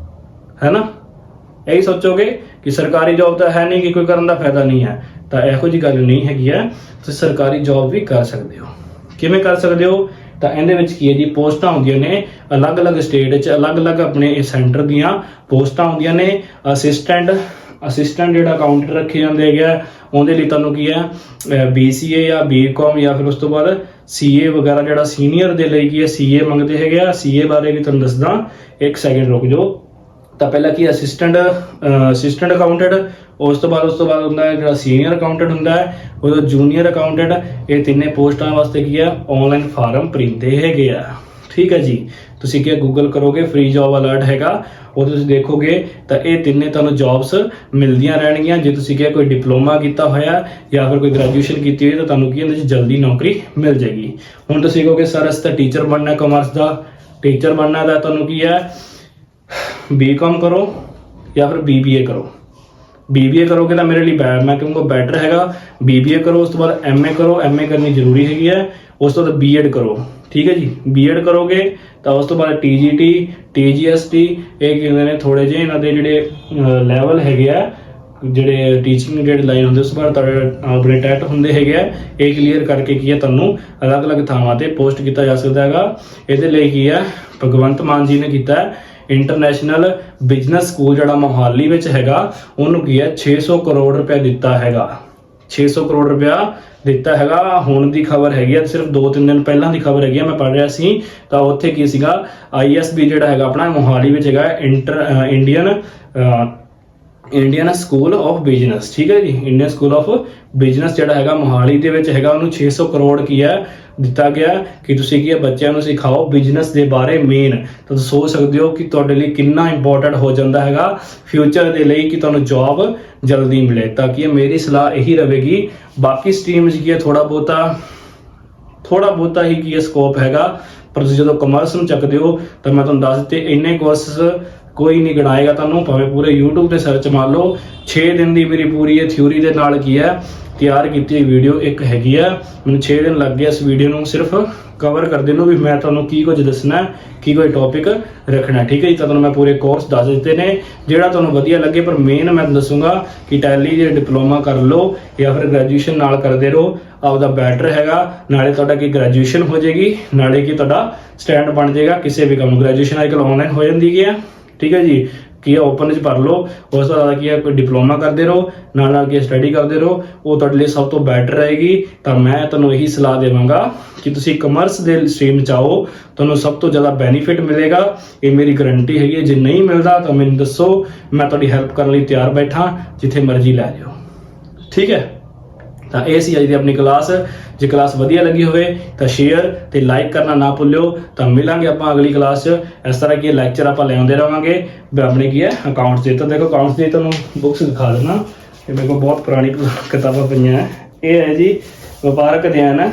ਹੈ ਨਾ। ਇਹੀ ਸੋਚੋਗੇ ਕਿ ਸਰਕਾਰੀ ਜੋਬ ਤਾਂ ਹੈ ਨਹੀਂ ਕਿ ਕੋਈ ਕਰਨ ਦਾ ਫਾਇਦਾ ਨਹੀਂ ਹੈ, ਤਾਂ ਇਹੋ ਜਿਹੀ ਗੱਲ ਨਹੀਂ ਹੈਗੀ ਹੈ। ਤੁਸੀਂ ਸਰਕਾਰੀ ਜੋਬ ਵੀ ਕਰ ਸਕਦੇ ਹੋ। ਕਿਵੇਂ ਕਰ ਸਕਦੇ ਹੋ? ਤਾਂ ਇਹਦੇ ਵਿੱਚ ਕੀ ਹੈ ਜੀ ਪੋਸਟਾਂ ਹੁੰਦੀਆਂ ਨੇ ਅਲੱਗ-ਅਲੱਗ ਸਟੇਟ 'ਚ ਅਲੱਗ-ਅਲੱਗ ਆਪਣੇ ਸੈਂਟਰ ਦੀਆਂ ਪੋਸਟਾਂ ਹੁੰਦੀਆਂ ਨੇ। ਅਸਿਸਟੈਂਟ ਜਿਹੜਾ ਕਾਊਂਟਰ ਰੱਖੇ ਜਾਂਦੇ ਹੈਗੇ ਆ ਉਹਦੇ ਲਈ ਤੁਹਾਨੂੰ ਕੀ ਹੈ BCA ਜਾਂ BCom ਜਾਂ ਫਿਰ ਉਸ ਤੋਂ ਬਾਅਦ CA ਵਗੈਰਾ ਜਿਹੜਾ ਸੀਨੀਅਰ ਦੇ ਲਈ ਕੀ ਹੈ CA ਮੰਗਦੇ ਹੈਗੇ ਆ। CA ਬਾਰੇ ਵੀ ਤੁਹਾਨੂੰ ਦੱਸਦਾ, 1 ਸੈਕਿੰਡ ਰੁਕ ਜਾਓ। ਤਾਂ ਪਹਿਲਾਂ ਕੀ ਅਸਿਸਟੈਂਟ ਅਕਾਊਂਟੈਂਟ, ਉਸ ਤੋਂ ਬਾਅਦ ਹੁੰਦਾ ਹੈ ਜਿਹੜਾ ਸੀਨੀਅਰ ਅਕਾਊਂਟੈਂਟ ਹੁੰਦਾ ਹੈ, ਉਹਦਾ ਜੂਨੀਅਰ ਅਕਾਊਂਟੈਂਟ। ਇਹ ਤਿੰਨੇ ਪੋਸਟਾਂ ਵਾਸਤੇ ਕੀ ਹੈ ਆਨਲਾਈਨ ਫਾਰਮ ਭਰਦੇ ਹੈਗੇ ਆ, ਠੀਕ ਹੈ ਜੀ। ਤੁਸੀਂ ਕੀ ਗੂਗਲ ਕਰੋਗੇ ਫ੍ਰੀ ਜੌਬ ਅਲਰਟ ਹੈਗਾ, ਉਹ ਤੁਸੀਂ ਦੇਖੋਗੇ ਤਾਂ ਇਹ ਤਿੰਨੇ ਤੁਹਾਨੂੰ ਜੌਬਸ ਮਿਲਦੀਆਂ ਰਹਿਣਗੀਆਂ। ਜੇ ਤੁਸੀਂ ਕੀ ਕੋਈ ਡਿਪਲੋਮਾ ਕੀਤਾ ਹੋਇਆ ਜਾਂ ਫਿਰ ਕੋਈ ਗ੍ਰੈਜੂਏਸ਼ਨ ਕੀਤੀ ਹੋਈ ਤਾਂ ਤੁਹਾਨੂੰ ਕੀ ਇਹਦੇ 'ਚ ਜਲਦੀ ਨੌਕਰੀ ਮਿਲ ਜਾਏਗੀ। ਹੁਣ ਤੁਸੀਂ ਕਹੋਗੇ ਸਰ ਅਸੀਂ ਤਾਂ ਟੀਚਰ ਬਣਨਾ, ਕਮਰਸ ਦਾ ਟੀਚਰ ਬਣਨਾ, ਤਾਂ ਤੁਹਾਨੂੰ ਕੀ ਹੈ BCom ਕਰੋ ਜਾਂ ਫਿਰ BBA ਕਰੋ। BBA ਕਰੋਗੇ ਤਾਂ ਮੇਰੇ ਲਈ ਮੈਂ ਕਹੂੰਗਾ ਬੈਟਰ ਹੈਗਾ BBA ਕਰੋ। ਉਸ ਤੋਂ ਬਾਅਦ MA ਕਰੋ, MA ਕਰਨੀ ਜ਼ਰੂਰੀ ਹੈਗੀ ਹੈ। ਉਸ ਤੋਂ ਬਾਅਦ B.Ed ਕਰੋ, ਠੀਕ ਹੈ ਜੀ। B.Ed ਕਰੋਗੇ ਤਾਂ ਉਸ ਤੋਂ ਬਾਅਦ TGT TGST ਇਹ ਕੀ ਹੁੰਦੇ ਨੇ ਥੋੜੇ ਜਿਹੇ ਇਹਨਾਂ ਦੇ ਜਿਹੜੇ ਲੈਵਲ ਹੈਗੇ ਆ ਜਿਹੜੇ ਟੀਚਿੰਗ ਜਿਹੜੇ ਲਾਈਨ ਹੁੰਦੇ ਉਸ ਤੋਂ ਬਾਅਦ ਤੁਹਾਡੇ ਆਪਣੇ ਟੈਟ ਹੁੰਦੇ ਹੈਗੇ ਆ। ਇਹ ਕਲੀਅਰ ਕਰਕੇ ਕੀ ਹੈ ਤੁਹਾਨੂੰ ਅਲੱਗ-ਅਲੱਗ ਥਾਵਾਂ ਤੇ ਪੋਸਟ ਕੀਤਾ ਜਾ ਸਕਦਾ ਹੈਗਾ। ਇਹਦੇ ਲਈ ਕੀ ਹੈ ਭਗਵੰਤ ਮਾਨ ਜੀ ਨੇ ਕੀਤਾ ਇੰਟਰਨੈਸ਼ਨਲ ਬਿਜ਼ਨਸ ਸਕੂਲ ਜਿਹੜਾ ਮੋਹਾਲੀ ਵਿੱਚ ਹੈਗਾ ਉਹਨੂੰ ਕੀ ਹੈ 600 ਕਰੋੜ ਰੁਪਏ ਦਿੱਤਾ ਹੈਗਾ। 600 ਕਰੋੜ ਰੁਪਇਆ ਦਿੱਤਾ ਹੈਗਾ। ਹੁਣ ਦੀ ਖਬਰ ਹੈਗੀ ਆ ਸਿਰਫ 2-3 ਦਿਨ ਪਹਿਲਾਂ ਦੀ ਖਬਰ ਹੈਗੀ ਆ, ਮੈਂ ਪੜ੍ਹ ਰਿਹਾ ਸੀ ਤਾਂ ਉੱਥੇ ਕੀ ਸੀਗਾ ISB ਜਿਹੜਾ ਹੈਗਾ ਆਪਣਾ ਮੋਹਾਲੀ ਵਿੱਚ ਹੈਗਾ Indian Indian school of business, ਠੀਕ ਹੈ ਜੀ। ਇੰਡੀਅਨ ਸਕੂਲ ਆਫ ਬਿਜ਼ਨਸ ਜਿਹੜਾ ਹੈਗਾ ਮੋਹਾਲੀ ਦੇ ਵਿੱਚ ਹੈਗਾ, ਉਹਨੂੰ 600 ਕਰੋੜ ਕੀ ਹੈ ਦਿੱਤਾ ਗਿਆ ਕਿ ਤੁਸੀਂ ਕੀ ਹੈ ਬੱਚਿਆਂ ਨੂੰ ਸਿਖਾਓ ਬਿਜ਼ਨਸ ਦੇ ਬਾਰੇ ਮੇਨ। ਤਾਂ ਤੁਸੀਂ ਸੋਚ ਸਕਦੇ ਹੋ ਕਿ ਤੁਹਾਡੇ ਲਈ ਕਿੰਨਾ ਇੰਪੋਰਟੈਂਟ ਹੋ ਜਾਂਦਾ ਹੈਗਾ ਫਿਊਚਰ ਦੇ ਲਈ ਕਿ ਤੁਹਾਨੂੰ ਜੌਬ ਜਲਦੀ ਮਿਲੇ। ਤਾਂ ਕਿ ਮੇਰੀ ਸਲਾਹ ਇਹੀ ਰਹੇਗੀ। ਬਾਕੀ ਸਟਰੀਮਸ ਕੀ ਹੈ ਥੋੜਾ ਬਹੁਤਾ ਹੀ ਕੀ ਹੈ ਸਕੋਪ ਹੈਗਾ, ਪਰ ਤੁਸੀਂ ਜਦੋਂ ਕਮਰਸ ਨੂੰ ਚੱਕਦੇ ਹੋ ਤਾਂ ਮੈਂ ਤੁਹਾਨੂੰ ਦੱਸ ਦਿੱਤੇ ਇੰਨੇ ਕੋਰਸਿਸ ਕੋਈ ਨਹੀਂ ਗਿਣਾਏਗਾ ਤੁਹਾਨੂੰ, ਭਾਵੇਂ ਪੂਰੇ YouTube ਤੇ ਸਰਚ ਮਾਰ ਲਓ। 6 ਦਿਨ ਦੀ ਮੇਰੀ ਪੂਰੀ ਇਹ ਥਿਊਰੀ ਦੇ ਨਾਲ ਕੀ ਹੈ ਤਿਆਰ ਕੀਤੀ ਹੋਈ ਵੀਡੀਓ ਇੱਕ ਹੈਗੀ ਆ। ਮੈਨੂੰ 6 ਦਿਨ ਲੱਗ ਗਏ ਇਸ ਵੀਡੀਓ ਨੂੰ ਸਿਰਫ ਕਵਰ ਕਰਦੇ ਨੂੰ ਵੀ ਮੈਂ ਤੁਹਾਨੂੰ ਕੀ ਕੁਝ ਦੱਸਣਾ, ਕੀ ਕੋਈ ਟੌਪਿਕ ਰੱਖਣਾ, ਠੀਕ ਹੈ ਜੀ। ਤਾਂ ਤੁਹਾਨੂੰ ਮੈਂ ਪੂਰੇ ਕੋਰਸ ਦੱਸ ਦਿੱਤੇ ਨੇ, ਜਿਹੜਾ ਤੁਹਾਨੂੰ ਵਧੀਆ ਲੱਗੇ। ਪਰ ਮੇਨ ਮੈਂ ਦੱਸੂਗਾ ਕਿ ਟੈਲੀ ਜੇ ਡਿਪਲੋਮਾ ਕਰ ਲਓ ਜਾਂ ਫਿਰ ਗ੍ਰੈਜੂਏਸ਼ਨ ਨਾਲ ਕਰਦੇ ਰਹੋ, ਆਪਦਾ ਬੈਟਰ ਹੈਗਾ। ਨਾਲੇ ਤੁਹਾਡਾ ਕੀ ਗ੍ਰੈਜੂਏਸ਼ਨ ਹੋ ਜਾਏਗੀ, ਨਾਲੇ ਕੀ ਤੁਹਾਡਾ ਸਟੈਂਡ ਬਣ ਜਾਏਗਾ ਕਿਸੇ ਵੀ ਕੰਮ। ਗ੍ਰੈਜੂਏਸ਼ਨ ਅੱਜ ਕੱਲ੍ਹ ਆਨਲਾਈਨ ਹੋ ਜਾਂਦੀ ਹੈ, ਠੀਕ ਹੈ ਜੀ। ਕੀ ਹੈ ਓਪਨ 'ਚ ਭਰ ਲਓ, ਉਸ ਤੋਂ ਬਾਅਦ ਕੀ ਹੈ ਕੋਈ ਡਿਪਲੋਮਾ ਕਰਦੇ ਰਹੋ, ਨਾਲ ਕੀ ਸਟੱਡੀ ਕਰਦੇ ਰਹੋ, ਉਹ ਤੁਹਾਡੇ ਲਈ ਸਭ ਤੋਂ ਬੈਟਰ ਰਹੇਗੀ। ਤਾਂ ਮੈਂ ਤੁਹਾਨੂੰ ਇਹੀ ਸਲਾਹ ਦੇਵਾਂਗਾ ਕਿ ਤੁਸੀਂ ਕਮਰਸ ਦੇ ਸਟਰੀਮ 'ਚ ਆਓ, ਤੁਹਾਨੂੰ ਸਭ ਤੋਂ ਜ਼ਿਆਦਾ ਬੈਨੀਫਿਟ ਮਿਲੇਗਾ। ਇਹ ਮੇਰੀ ਗਰੰਟੀ ਹੈਗੀ ਹੈ। ਜੇ ਨਹੀਂ ਮਿਲਦਾ ਤਾਂ ਮੈਨੂੰ ਦੱਸੋ, ਮੈਂ ਤੁਹਾਡੀ ਹੈਲਪ ਕਰਨ ਲਈ ਤਿਆਰ ਬੈਠਾ, ਜਿੱਥੇ ਮਰਜ਼ੀ ਲੈ ਜਾਓ, ਠੀਕ ਹੈ। ਤਾਂ ਇਹ ਸੀ ਅੱਜ ਦੀ ਆਪਣੀ ਕਲਾਸ। ਜੇ ਕਲਾਸ ਵਧੀਆ ਲੱਗੀ ਹੋਵੇ ਤਾਂ ਸ਼ੇਅਰ ਤੇ ਲਾਈਕ ਕਰਨਾ ਨਾ ਭੁੱਲਿਓ। ਤਾਂ ਮਿਲਾਂਗੇ ਆਪਾਂ ਅਗਲੀ ਕਲਾਸ 'ਚ। ਇਸ ਤਰ੍ਹਾਂ ਕੀ ਲੈਕਚਰ ਆਪਾਂ ਲਿਆਉਂਦੇ ਰਹਾਂਗੇ। ਆਪਣੇ ਕੀ ਹੈ ਅਕਾਊਂਟਸ ਦੇ, ਤਾਂ ਦੇਖੋ ਅਕਾਊਂਟਸ ਦੀ ਤੁਹਾਨੂੰ ਬੁੱਕਸ ਦਿਖਾ ਦੇਣਾ। ਇਹ ਮੇਰੇ ਕੋਲ ਬਹੁਤ ਪੁਰਾਣੀ ਕਿਤਾਬਾਂ ਪਈਆਂ ਹੈ। ਇਹ ਹੈ ਜੀ ਵਪਾਰਕ ਅਧਿਐਨ ਹੈ,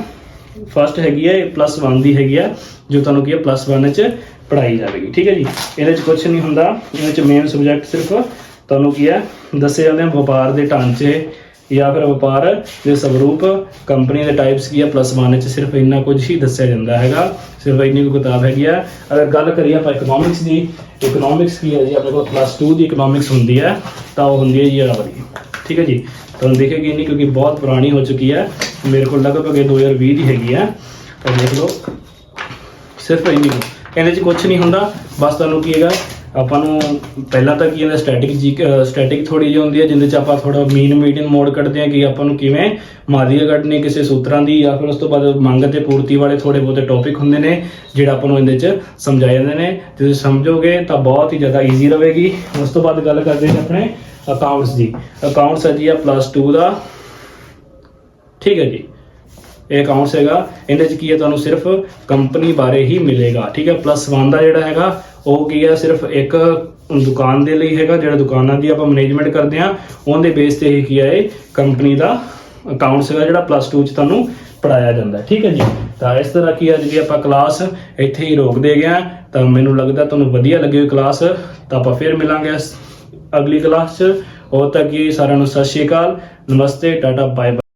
ਫਸਟ ਹੈਗੀ ਹੈ, ਇਹ +1 ਦੀ ਹੈਗੀ ਆ, ਜੋ ਤੁਹਾਨੂੰ ਕੀ ਹੈ +1 'ਚ ਪੜ੍ਹਾਈ ਜਾਵੇਗੀ, ਠੀਕ ਹੈ ਜੀ। ਇਹਦੇ 'ਚ ਕੁਛ ਨਹੀਂ ਹੁੰਦਾ, ਇਹਦੇ 'ਚ ਮੇਨ ਸਬਜੈਕਟ ਸਿਰਫ ਤੁਹਾਨੂੰ ਕੀ ਹੈ ਦੱਸੇ ਜਾਂਦੇ ਆ ਵਪਾਰ ਦੇ ਢਾਂਚੇ ਜਾਂ ਫਿਰ ਵਪਾਰ ਦੇ ਸਵਰੂਪ, ਕੰਪਨੀ ਦੇ ਟਾਈਪਸ ਕੀ ਹੈ +1 'ਚ ਸਿਰਫ ਇੰਨਾ ਕੁਝ ਹੀ ਦੱਸਿਆ ਜਾਂਦਾ ਹੈਗਾ। ਸਿਰਫ ਇੰਨੀ ਕੁ ਕਿਤਾਬ ਹੈਗੀ ਆ। ਅਗਰ ਗੱਲ ਕਰੀਏ ਆਪਾਂ ਇਕਨੋਮਿਕਸ ਦੀ, ਇਕਨੋਮਿਕਸ ਕੀ ਹੈ ਜੀ ਆਪਣੇ ਕੋਲ +2 ਦੀ ਇਕਨੋਮਿਕਸ ਹੁੰਦੀ ਹੈ, ਤਾਂ ਉਹ ਹੁੰਦੀ ਹੈ ਜੀ ਇਹ ਵਾਲੀ, ਠੀਕ ਹੈ ਜੀ। ਤੁਹਾਨੂੰ ਦਿਖੇਗੀ ਨਹੀਂ ਕਿਉਂਕਿ ਬਹੁਤ ਪੁਰਾਣੀ ਹੋ ਚੁੱਕੀ ਹੈ, ਮੇਰੇ ਕੋਲ ਲਗਭਗ 2020 ਦੀ ਹੈਗੀ ਹੈ। ਤਾਂ ਦੇਖ ਲਓ ਸਿਰਫ ਇੰਨੀ ਕੁ, ਇਹਦੇ 'ਚ ਕੁਛ ਨਹੀਂ ਹੁੰਦਾ। ਬਸ ਤੁਹਾਨੂੰ ਕੀ ਹੈਗਾ ਆਪਾਂ ਨੂੰ ਪਹਿਲਾਂ ਤਾਂ ਕੀ ਹੁੰਦਾ ਸਟੈਟਿਕ ਥੋੜੀ ਜਿਹੀ ਹੁੰਦੀ ਹੈ, ਜਿਹਦੇ 'ਚ ਆਪਾਂ ਥੋੜਾ ਮੀਡੀਅਨ ਮੋਡ ਕੱਢਦੇ ਹਾਂ ਕਿ ਆਪਾਂ ਨੂੰ ਕਿਵੇਂ ਮਾਦੀਆਂ ਕੱਢਣੀ ਕਿਸੇ ਸੂਤਰਾਂ ਦੀ, ਜਾਂ ਫਿਰ ਉਸ ਤੋਂ ਬਾਅਦ ਮੰਗ ਤੇ ਪੂਰਤੀ ਵਾਲੇ ਥੋੜੇ ਬਹੁਤੇ ਟੌਪਿਕ ਹੁੰਦੇ ਨੇ ਜਿਹੜਾ ਆਪਾਂ ਨੂੰ ਇਹਦੇ 'ਚ ਸਮਝਾਏ ਜਾਂਦੇ ਨੇ। ਜੇ ਤੁਸੀਂ ਸਮਝੋਗੇ ਤਾਂ ਬਹੁਤ ਹੀ ਜ਼ਿਆਦਾ ਈਜ਼ੀ ਰਹੇਗੀ। ਉਸ ਤੋਂ ਬਾਅਦ ਗੱਲ ਕਰਦੇ ਨੇ ਆਪਣੇ ਅਕਾਊਂਟਸ ਦੀ। ਅਕਾਊਂਟਸ ਹੈ ਜੀ ਆ +2 ਦਾ, ਠੀਕ ਹੈ ਜੀ। ਇਹ ਅਕਾਊਂਟਸ ਹੈਗਾ, ਇਹਦੇ 'ਚ ਕੀ ਹੈ ਤੁਹਾਨੂੰ ਸਿਰਫ ਕੰਪਨੀ ਬਾਰੇ ਹੀ ਮਿਲੇਗਾ, ਠੀਕ ਹੈ। +1 ਦਾ ਜਿਹੜਾ ਹੈਗਾ ਉਹ ਕੀ ਹੈ ਸਿਰਫ ਇੱਕ ਦੁਕਾਨ ਦੇ ਲਈ ਹੈਗਾ, ਜਿਹੜਾ ਦੁਕਾਨਾਂ ਦੀ ਆਪਾਂ ਮੈਨੇਜਮੈਂਟ ਕਰਦੇ ਹਾਂ ਉਹਦੇ ਬੇਸ ਤੇ ਹੀ ਕੀ ਹੈ ਇਹ ਕੰਪਨੀ ਦਾ ਅਕਾਊਂਟਸ ਹੈਗਾ, ਜਿਹੜਾ +2 'ਚ ਤੁਹਾਨੂੰ ਪੜਾਇਆ ਜਾਂਦਾ, ਠੀਕ ਹੈ ਜੀ। ਤਾਂ ਇਸ ਤਰ੍ਹਾਂ ਕੀ ਅੱਜ ਦੀ ਆਪਾਂ ਕਲਾਸ ਇੱਥੇ ਹੀ ਰੋਕਦੇ ਗਏ। ਤਾਂ ਮੈਨੂੰ ਲੱਗਦਾ ਤੁਹਾਨੂੰ ਵਧੀਆ ਲੱਗੀ ਹੋਈ ਕਲਾਸ। ਤਾਂ ਆਪਾਂ ਫਿਰ ਮਿਲਾਂਗੇ ਅਗਲੀ ਕਲਾਸ 'ਚ। ਉਦੋਂ ਤੱਕ ਜੀ ਸਾਰਿਆਂ ਨੂੰ ਸਤਿ ਸ਼੍ਰੀ ਅਕਾਲ, ਨਮਸਤੇ, ਟਾਟਾ, ਬਾਏ ਬਾਏ।